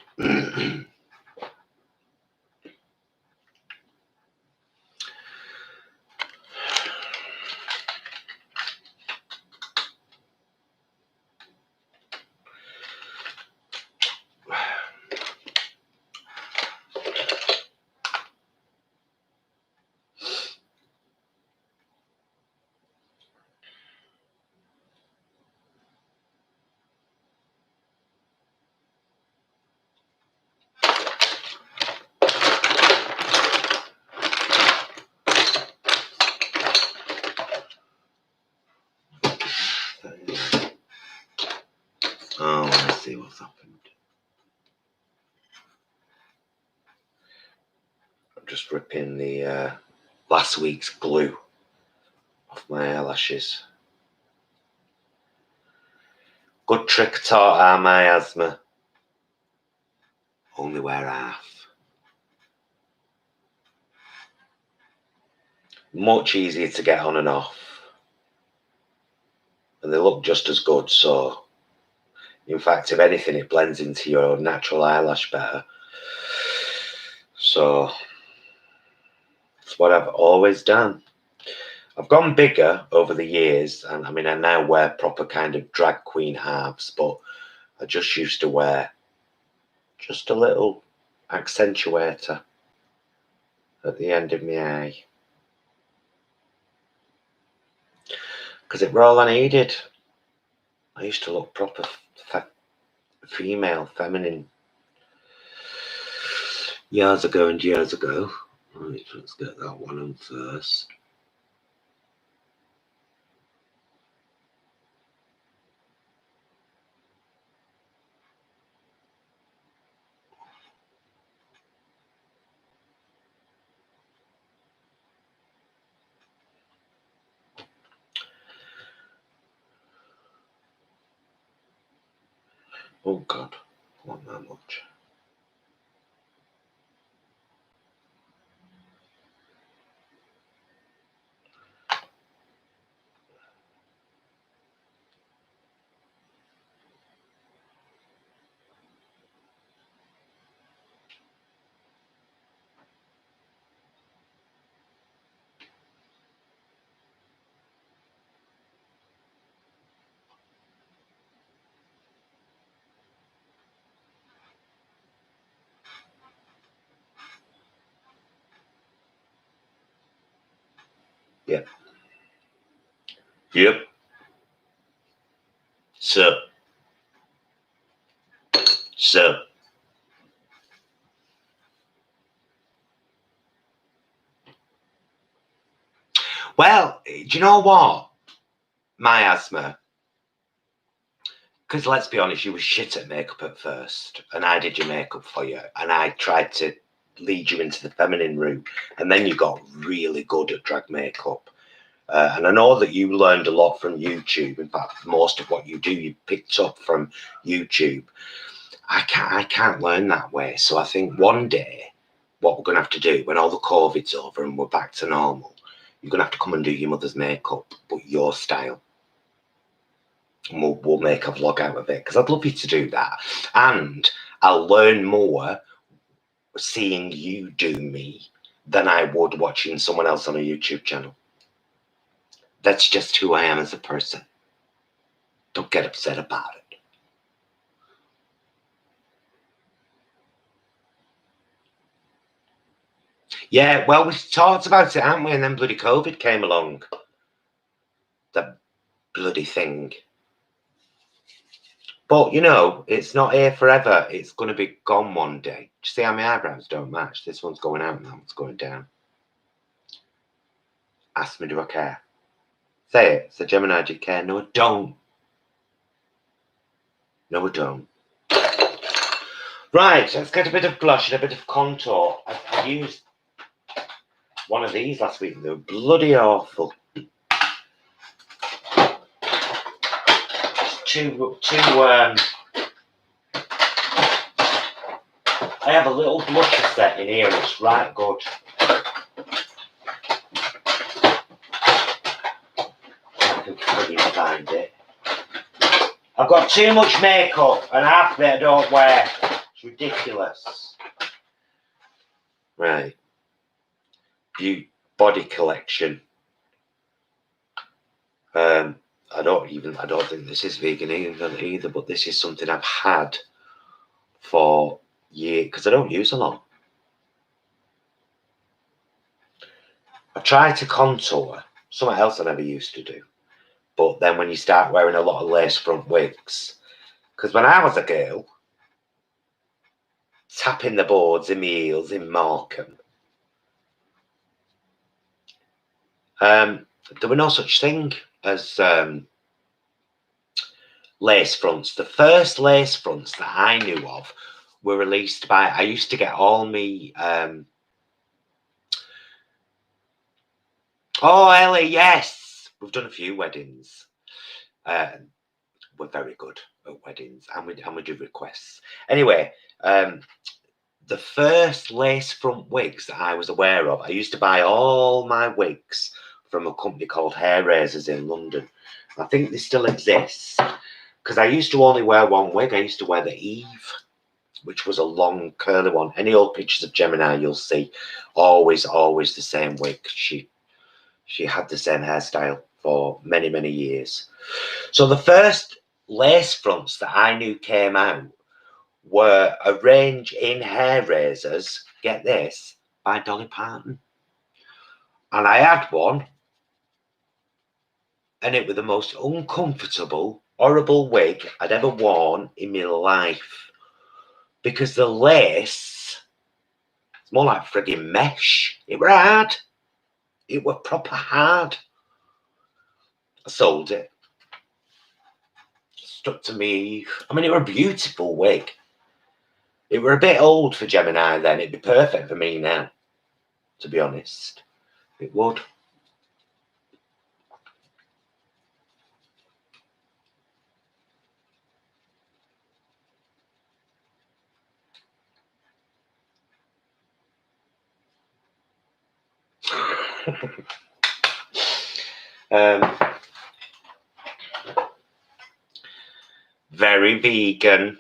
Oh, I see what's happened. I'm just ripping the last week's glue off my eyelashes. Good trick taught our miasma. Only wear half. Much easier to get on and off. And they look just as good, so in fact, if anything, it blends into your natural eyelash better. So it's what I've always done. I've gone bigger over the years, and I mean, I now wear proper kind of drag queen halves, but I just used to wear just a little accentuator at the end of my eye, because it were all I needed. I used to look proper female, feminine years ago and years ago. Right, let's get that one on first. Oh God, not that much. Yep. Yep. So. Well, do you know what? Miasma. Because let's be honest, you were shit at makeup at first, and I did your makeup for you, and I tried to lead you into the feminine route, and then you got really good at drag makeup. And I know that you learned a lot from YouTube. In fact, most of what you do, you picked up from YouTube. I can't learn that way. So I think one day, what we're going to have to do when all the COVID's over and we're back to normal, you're going to have to come and do your mother's makeup, but your style. And we'll make a vlog out of it, because I'd love you to do that. And I'll learn more seeing you do me than I would watching someone else on a YouTube channel. That's just who I am as a person. Don't get upset about it. Yeah, well, we talked about it, haven't we? And then bloody COVID came along. The bloody thing. But, you know, it's not here forever. It's going to be gone one day. Do you see how my eyebrows don't match? This one's going out and that one's going down. Ask me, do I care? Say it. So, Gemini, do you care? No, I don't. No, I don't. Right, let's get a bit of blush and a bit of contour. I used one of these last week and they were bloody awful. I have a little blusher set in here, it's right good. I can freaking find it. I've got too much makeup and half of it I don't wear. It's ridiculous. Right. Body collection. I don't think this is vegan either, but this is something I've had for years because I don't use a lot. I try to contour, something else I never used to do. But then when you start wearing a lot of lace front wigs, because when I was a girl, tapping the boards in my heels in Markham, there were no such thing as lace fronts. The first lace fronts that I knew of were released by, I used to get all me, oh, Ellie, yes, we've done a few weddings. We're very good at weddings, and we do requests. Anyway, the first lace front wigs that I was aware of, I used to buy all my wigs from a company called Hair Razors in London. I think they still exist because I used to only wear one wig. I used to wear the Eve, which was a long curly one. Any old pictures of Gemini you'll see, always the same wig. She had the same hairstyle for many, many years. So the first lace fronts that I knew came out were arranged in Hair Razors, get this, by Dolly Parton. And I had one, and it was the most uncomfortable, horrible wig I'd ever worn in my life. Because the lace, it's more like frigging mesh. It were hard. It were proper hard. I sold it. Stuck to me. I mean, it were a beautiful wig. It were a bit old for Gemini then. It'd be perfect for me now, to be honest. It would. Very vegan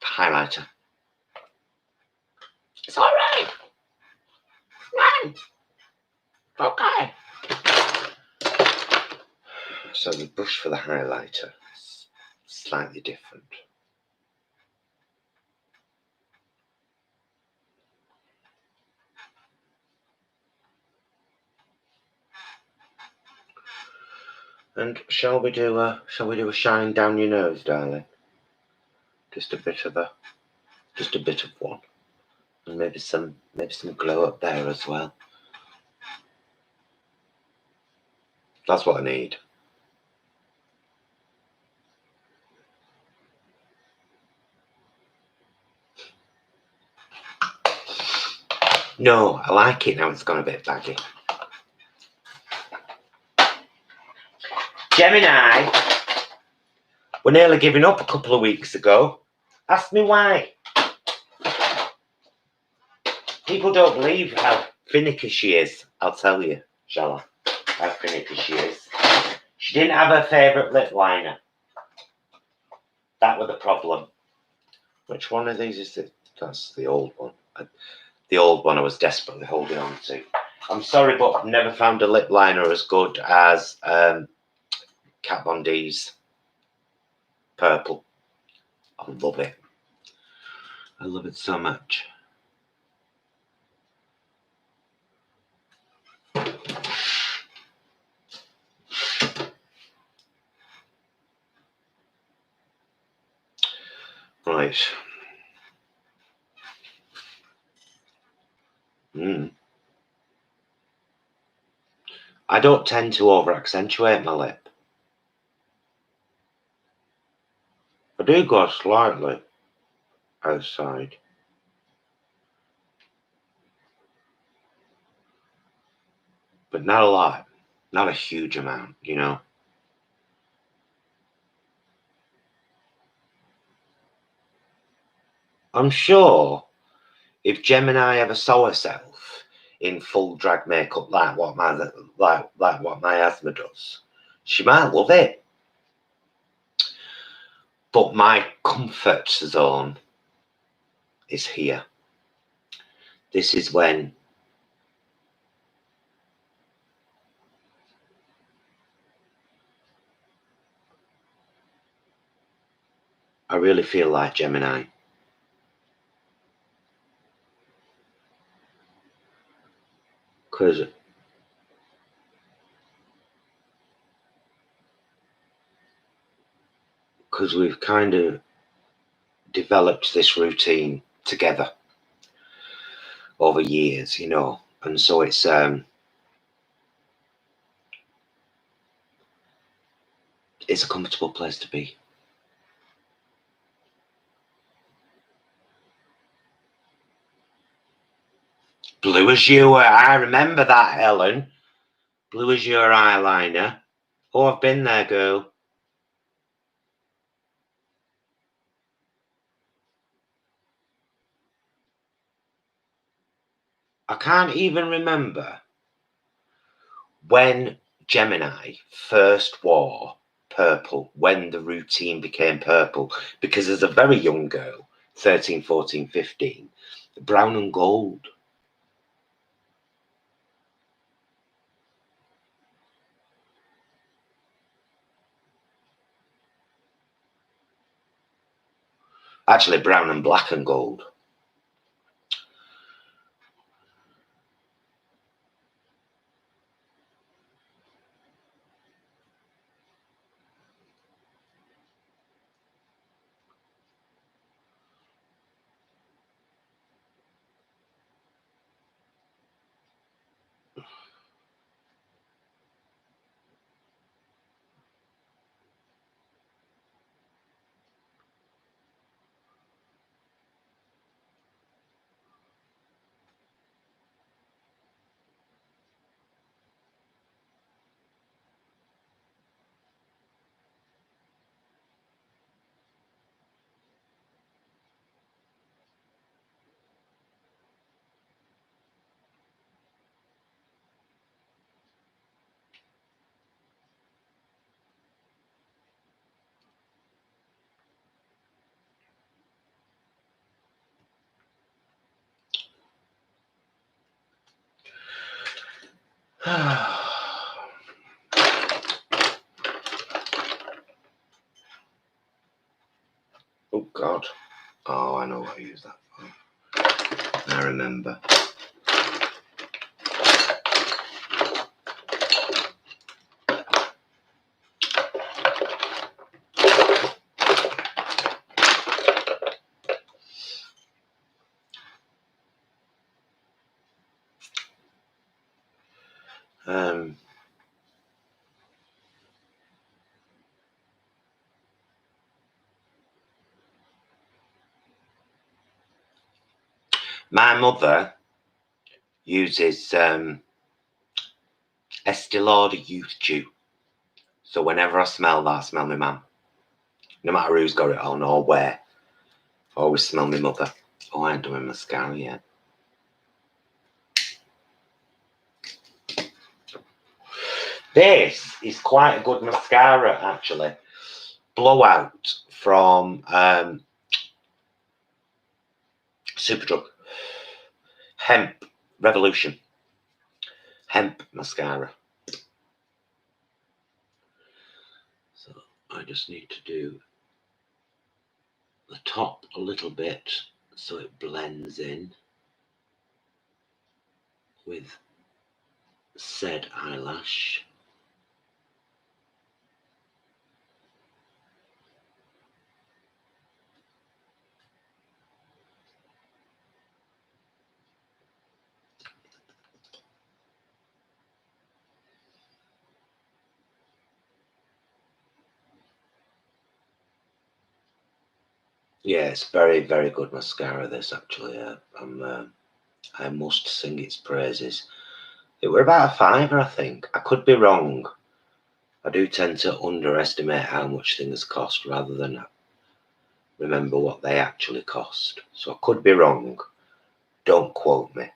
highlighter. It's all right. Okay. So the brush for the highlighter is slightly different. And shall we do a shine down your nose, darling? Just a bit of one, and maybe some glow up there as well. That's what I need. No, I like it now. It's gone a bit baggy. Gemini were nearly giving up a couple of weeks ago. Ask me why. People don't believe how finicky she is. I'll tell you, shall I? How finicky she is. She didn't have her favourite lip liner. That was the problem. Which one of these is it? That's the old one. The old one I was desperately holding on to. I'm sorry, but I've never found a lip liner as good as Kat Von D's purple. I love it. I love it so much. Right. I don't tend to over accentuate my lip. I do go slightly outside. But not a lot. Not a huge amount, you know. I'm sure if Gemini ever saw herself in full drag makeup like what my asthma does, she might love it. But my comfort zone is here. This is when I really feel like Gemini. Because we've kind of developed this routine together over years, you know, and so it's a comfortable place to be. Blue Azure, I remember that, Ellen. Blue Azure eyeliner. Oh, I've been there, girl. I can't even remember when Gemini first wore purple, when the routine became purple, because as a very young girl, 13, 14, 15, brown and gold. Actually, brown and black and gold. Oh, God. Oh, I know what I use that for. I remember. My mother uses Estee Lauder Youth Dew. So whenever I smell that, I smell my mum. No matter who's got it on or where. I always smell my mother. Oh, I ain't doing mascara yet. This is quite a good mascara, actually. Blowout from Superdrug. Hemp Revolution. hemp mascara. So I just need to do the top a little bit so it blends in with said eyelash. Yeah, it's very, very good mascara, this, actually. I must sing its praises. It were about a £5, I think. I could be wrong. I do tend to underestimate how much things cost rather than remember what they actually cost. So I could be wrong. Don't quote me.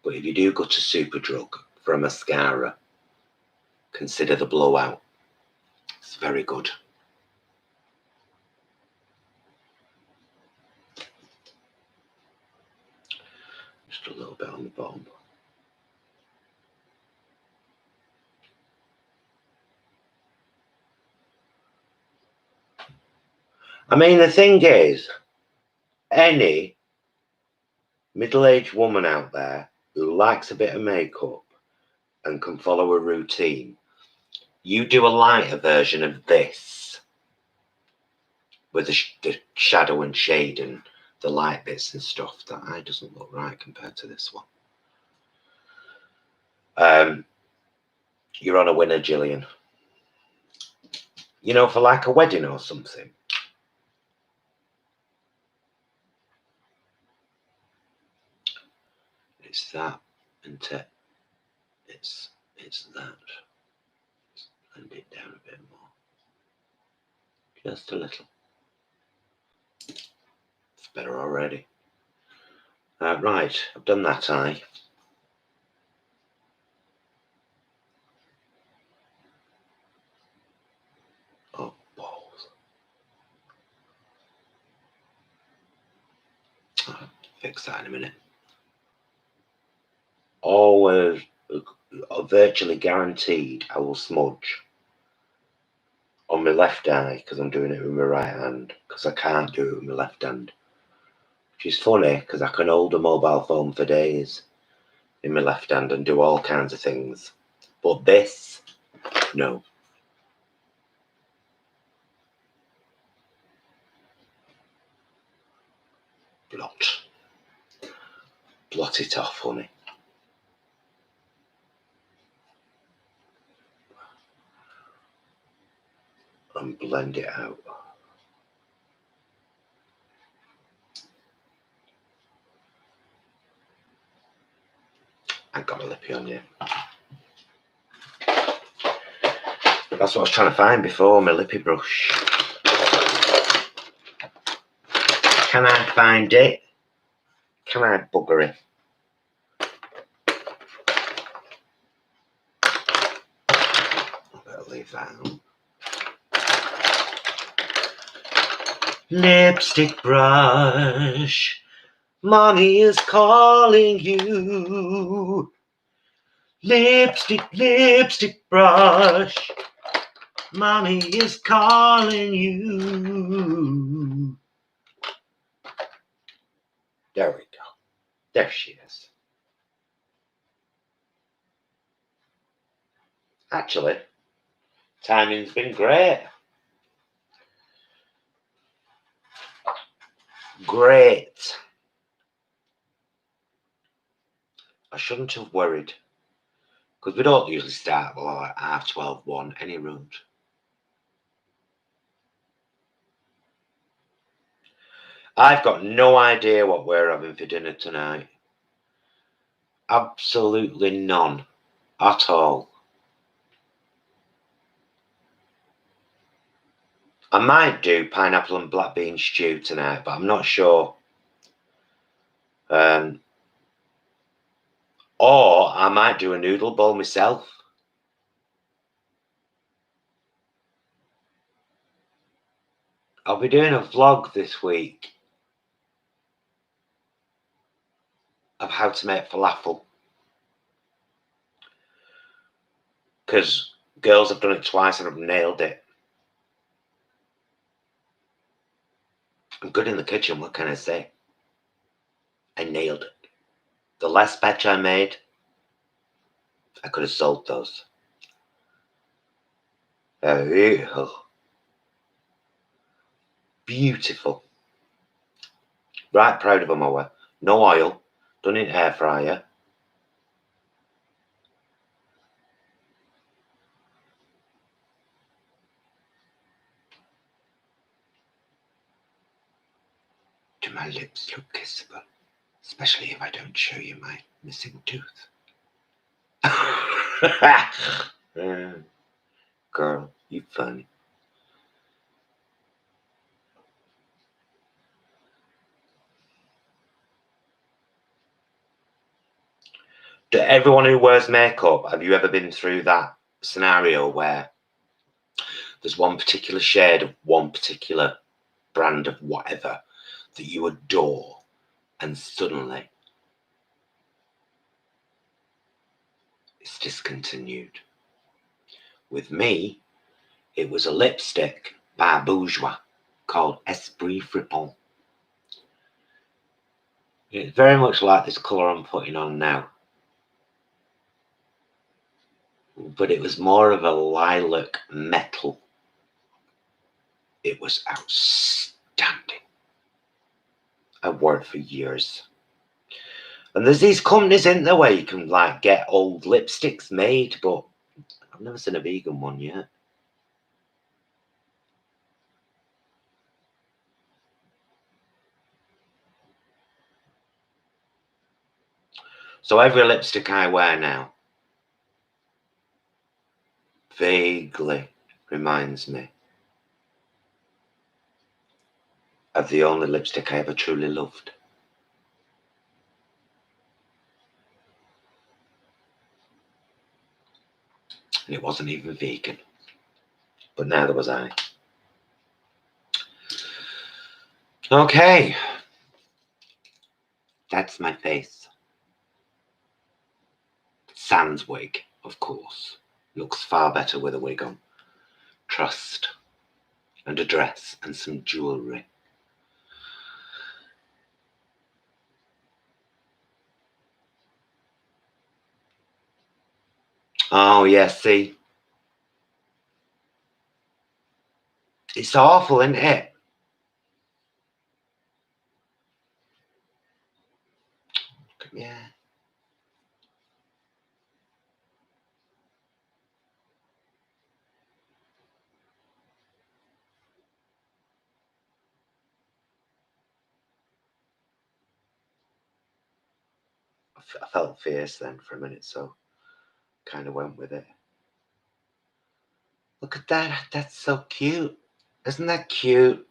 But if you do go to Superdrug for a mascara, consider the Blowout. It's very good. Just a little bit on the bottom. I mean, the thing is, any middle-aged woman out there who likes a bit of makeup and can follow a routine, you do a lighter version of this with the shadow and shade and the light bits and stuff. That eye doesn't look right compared to this one. You're on a winner, Gillian. You know, for like a wedding or something. It's that, and it's that. Just blend it down a bit more. Just a little. It's better already. Right, I've done that eye. Oh, balls. I'll fix that in a minute. Always, virtually guaranteed, I will smudge on my left eye because I'm doing it with my right hand, because I can't do it with my left hand. Which is funny because I can hold a mobile phone for days in my left hand and do all kinds of things. But this, no. Blot it off, honey. And blend it out. I got my lippy on you. That's what I was trying to find before, my lippy brush. Can I find it? Can I bugger it? I better leave that out. Lipstick brush, mommy is calling you. Lipstick brush, mommy is calling you. There we go. There she is. Actually, timing's been great. Great. I shouldn't have worried, because we don't usually start like 12:30, 1 any road. I've got no idea what we're having for dinner tonight. Absolutely none at all. I might do pineapple and black bean stew tonight, but I'm not sure. Or I might do a noodle bowl myself. I'll be doing a vlog this week of how to make falafel. because girls have done it twice and have nailed it. I'm good in the kitchen, what can I say? I nailed it. The last batch I made, I could have sold those. Beautiful. Right proud of them I were. No oil, done in air fryer. Do my lips look kissable? Especially if I don't show you my missing tooth. Girl, you funny. To everyone who wears makeup, have you ever been through that scenario where there's one particular shade of one particular brand of whatever that you adore, and suddenly it's discontinued? With me, it was a lipstick by Bourjois called Esprit Frippant. It's very much like this colour I'm putting on now, but it was more of a lilac metal. It was outstanding. I wore it for years. And there's these companies in there where you can like get old lipsticks made, but I've never seen a vegan one yet. So every lipstick I wear now vaguely reminds me of the only lipstick I ever truly loved. And it wasn't even vegan. But neither was I. Okay. That's my face. Sans wig, of course. Looks far better with a wig on. Trust. And a dress and some jewellery. Oh, yeah, see? It's awful, isn't it? Yeah. I felt fierce then for a minute, so kind of went with it. Look at that. That's so cute. Isn't that cute?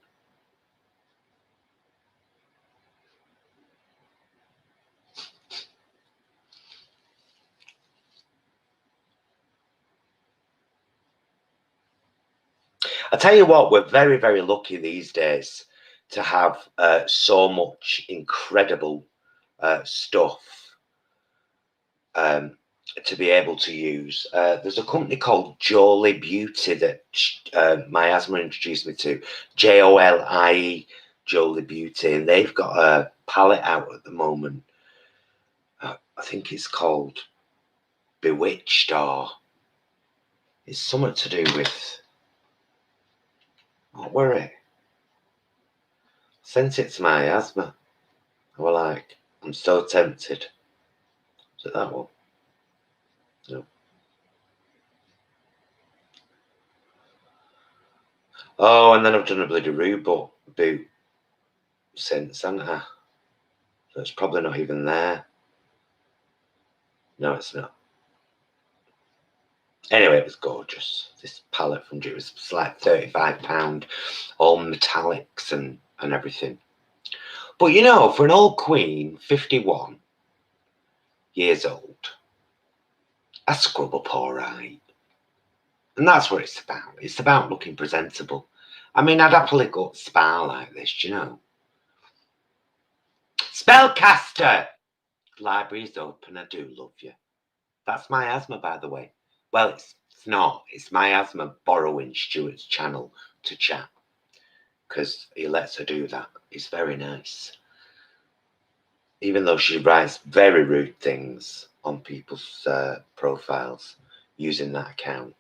I tell you what, we're very, very lucky these days to have so much incredible stuff to be able to use. There's a company called Jolie Beauty that my asthma introduced me to, Jolie, Jolie Beauty, and they've got a palette out at the moment. I think it's called Bewitched, or it's something to do with, what were it? Sent it to my asthma. I was like, I'm so tempted. Is it that one? No. Oh, and then I've done a bloody boot since, haven't I? So it's probably not even there. No, it's not. Anyway, it was gorgeous. This palette from it was like £35, all metallics and everything. But you know, for an old queen, 51 years old, I scrub up all right. And that's what it's about. It's about looking presentable. I mean, I'd happily go to spa like this, you know. Spellcaster! Library's open, I do love you. That's my asthma, by the way. Well, it's It's not. It's Miasma borrowing Stuart's channel to chat. Because he lets her do that. It's very nice. Even though she writes very rude things on people's profiles using that account.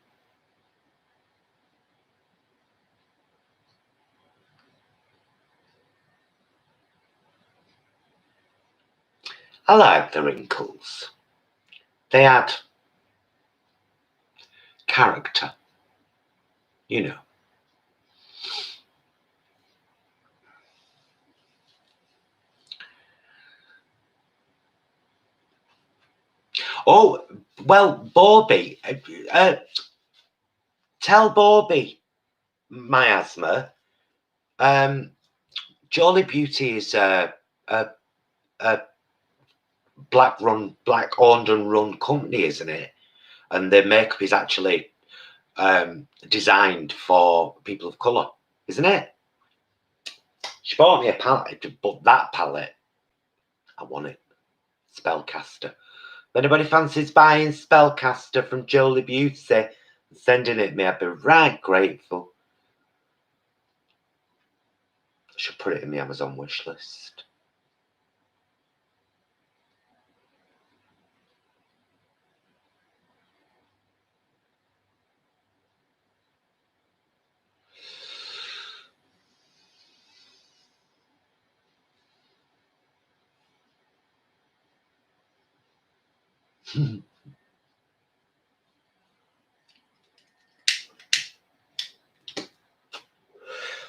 I like the wrinkles. They add character, you know. Oh, well, Bobby, tell Bobby, Miasma, Jolly Beauty is a black owned and run company, isn't it? And their makeup is actually designed for people of colour, isn't it? She bought me a palette, but that palette, I want it. Spellcaster. If anybody fancies buying Spellcaster from Jolie Beauty and sending it me, I'd be right grateful. I should put it in the Amazon wish list.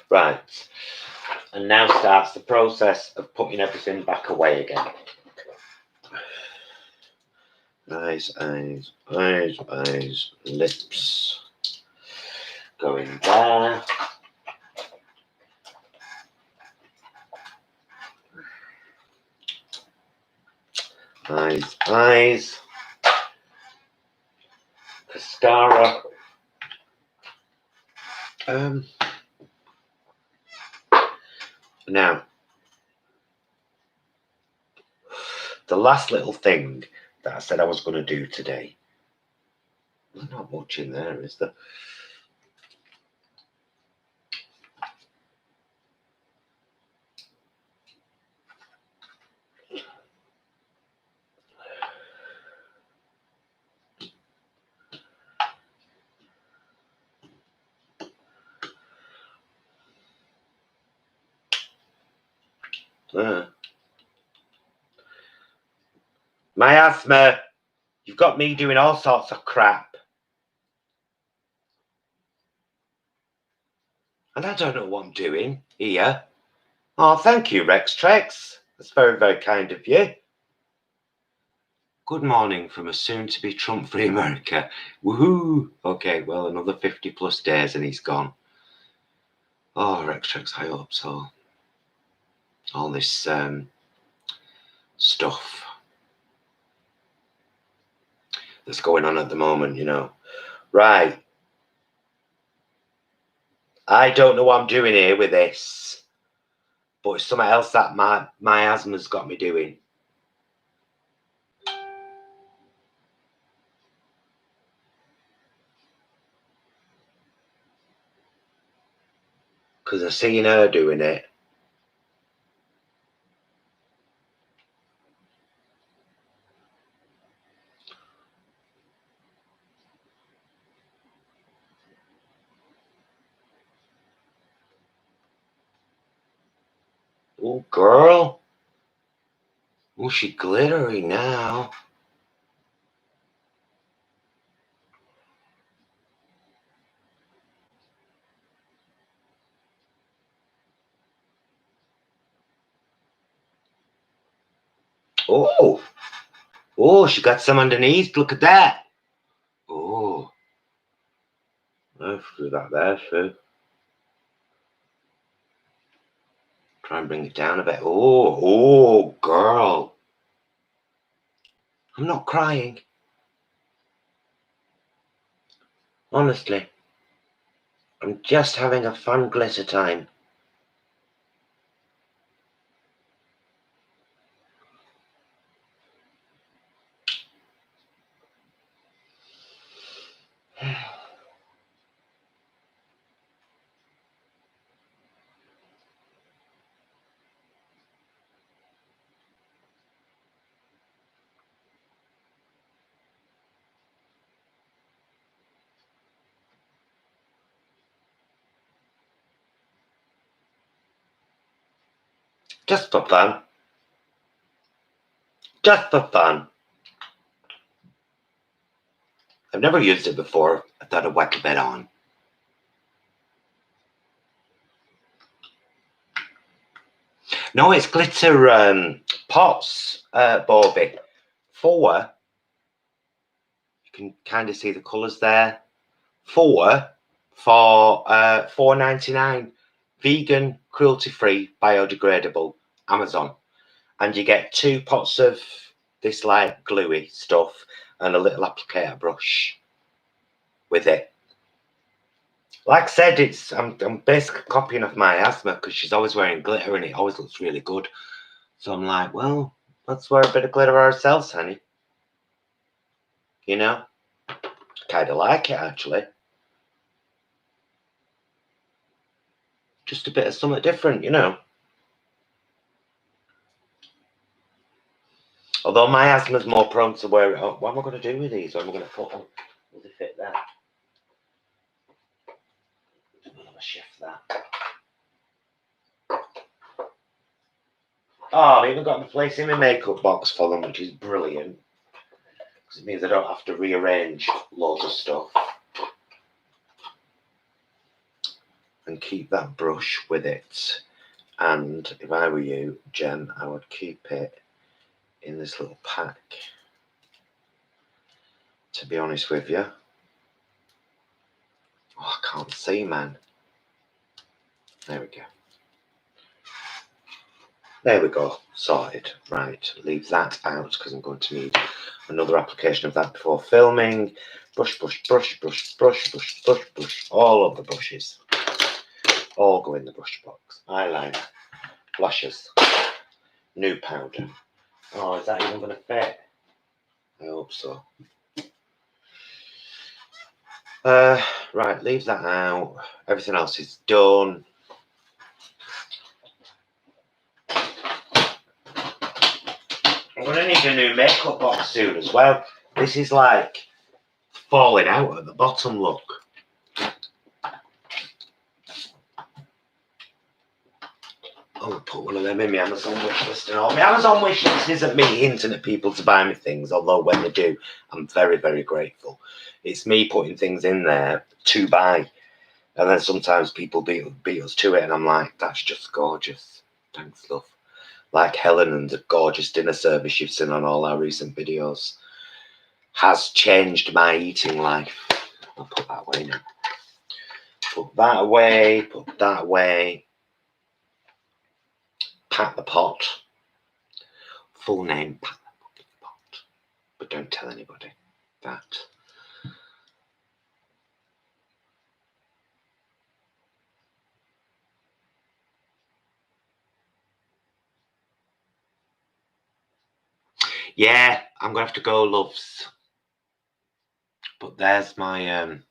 Right. And now starts the process of putting everything back away again. Eyes, eyes, eyes, eyes, lips. Going there. Eyes, eyes. Mascara. Now, the last little thing that I said I was going to do today. There's not much in there, is there? My asthma. You've got me doing all sorts of crap. And I don't know what I'm doing here. Oh, thank you, Rex Trex. That's very, very kind of you. Good morning from a soon-to-be Trump-free America. Woohoo! Okay, well, another 50 plus days and he's gone. Oh, Rex Trex, I hope so. All this stuff that's going on at the moment, you know. Right. I don't know what I'm doing here with this, but it's something else that my asthma's got me doing. Because I've seen her doing it. Oh, girl. Oh, she glittery now. Oh. Oh, she got some underneath. Look at that. Oh. Let's do that there, Sue. Try and bring it down a bit. Oh, oh, girl. I'm not crying. Honestly. I'm just having a fun glitter time. Just for fun. Just for fun. I've never used it before. I thought I'd whack a bit on. No, it's glitter pots, Bobby. 4. You can kind of see the colours there. 4 for $4.99. Vegan, cruelty-free, biodegradable. Amazon. And you get 2 pots of this like gluey stuff and a little applicator brush with it. Like I said, I'm basically copying off my asthma because she's always wearing glitter and it always looks really good. So I'm like, well, let's wear a bit of glitter ourselves, honey. You know? Kind of like it, actually. Just a bit of something different, you know? Although my asthma's more prone to wear it up. What am I going to do with these? What am I going to put them? Will they fit there? I'm going to shift that. Oh, I've even got a place in my makeup box for them, which is brilliant. Because it means I don't have to rearrange loads of stuff. And keep that brush with it. And if I were you, Jen, I would keep it in this little pack. To be honest with you. Oh, I can't see, man. There we go. There we go. Sorted. Right. Leave that out because I'm going to need another application of that before filming. Brush, brush, brush, brush, brush, brush, brush, brush. All of the brushes. All go in the brush box. Eyeliner. Blushes. Nude powder. Oh, is that even going to fit? I hope so. Right, leave that out. Everything else is done. I'm going to need a new makeup box soon as well. This is like falling out at the bottom, look. I'll put one of them in my Amazon wishlist and all. My Amazon wishlist isn't me hinting at people to buy me things, although when they do, I'm very, very grateful. It's me putting things in there to buy. And then sometimes people beat us to it, and I'm like, that's just gorgeous. Thanks, love. Like Helen and the gorgeous dinner service you've seen on all our recent videos has changed my eating life. I'll put that away now. Put that away, put that away. Pat the pot. Full name, Pat the pot. But don't tell anybody that. Yeah, I'm gonna have to go, loves. But there's my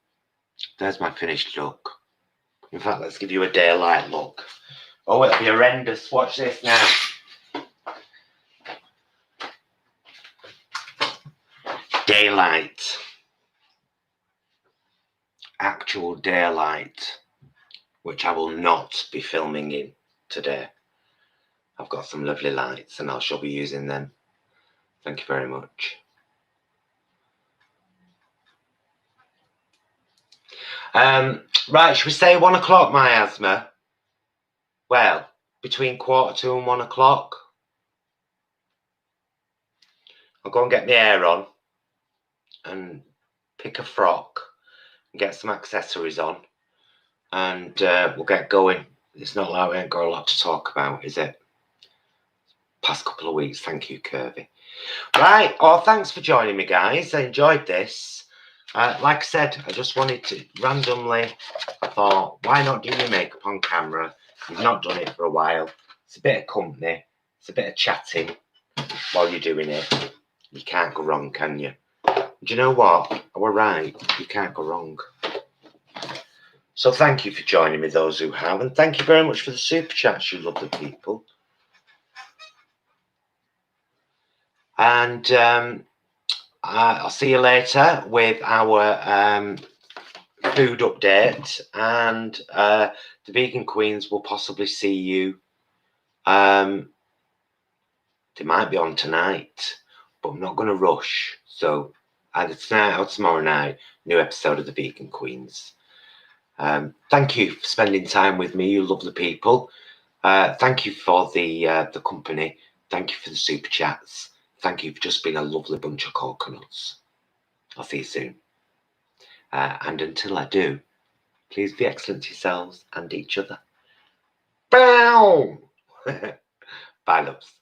finished look. In fact, let's give you a daylight look. Oh, it'll be horrendous. Watch this now. Daylight. Actual daylight, which I will not be filming in today. I've got some lovely lights and I shall be using them. Thank you very much. Right, should we say 1 o'clock, my asthma? Well, between 1:45 and 1 o'clock. I'll go and get my hair on and pick a frock and get some accessories on, and we'll get going. It's not like we ain't got a lot to talk about, is it? Past couple of weeks. Thank you, Curvy. Right. Oh, thanks for joining me, guys. I enjoyed this. Like I said, I just wanted to randomly, I thought, why not do your makeup on camera? You've not done it for a while. It's a bit of company. It's a bit of chatting while you're doing it. You can't go wrong, can you? Do you know what? We're right. You can't go wrong. So thank you for joining me, those who have. And thank you very much for the super chats, you lovely people. And I'll see you later with our food update. And the Vegan Queens will possibly see you They might be on tonight, but I'm not going to rush. So either tonight or tomorrow night, new episode of the Vegan Queens. Thank you for spending time with me, you lovely people. Thank you for the company. Thank you for the super chats. Thank you for just being a lovely bunch of coconuts. I'll see you soon. And until I do, please be excellent to yourselves and each other. Bow! Bye, loves.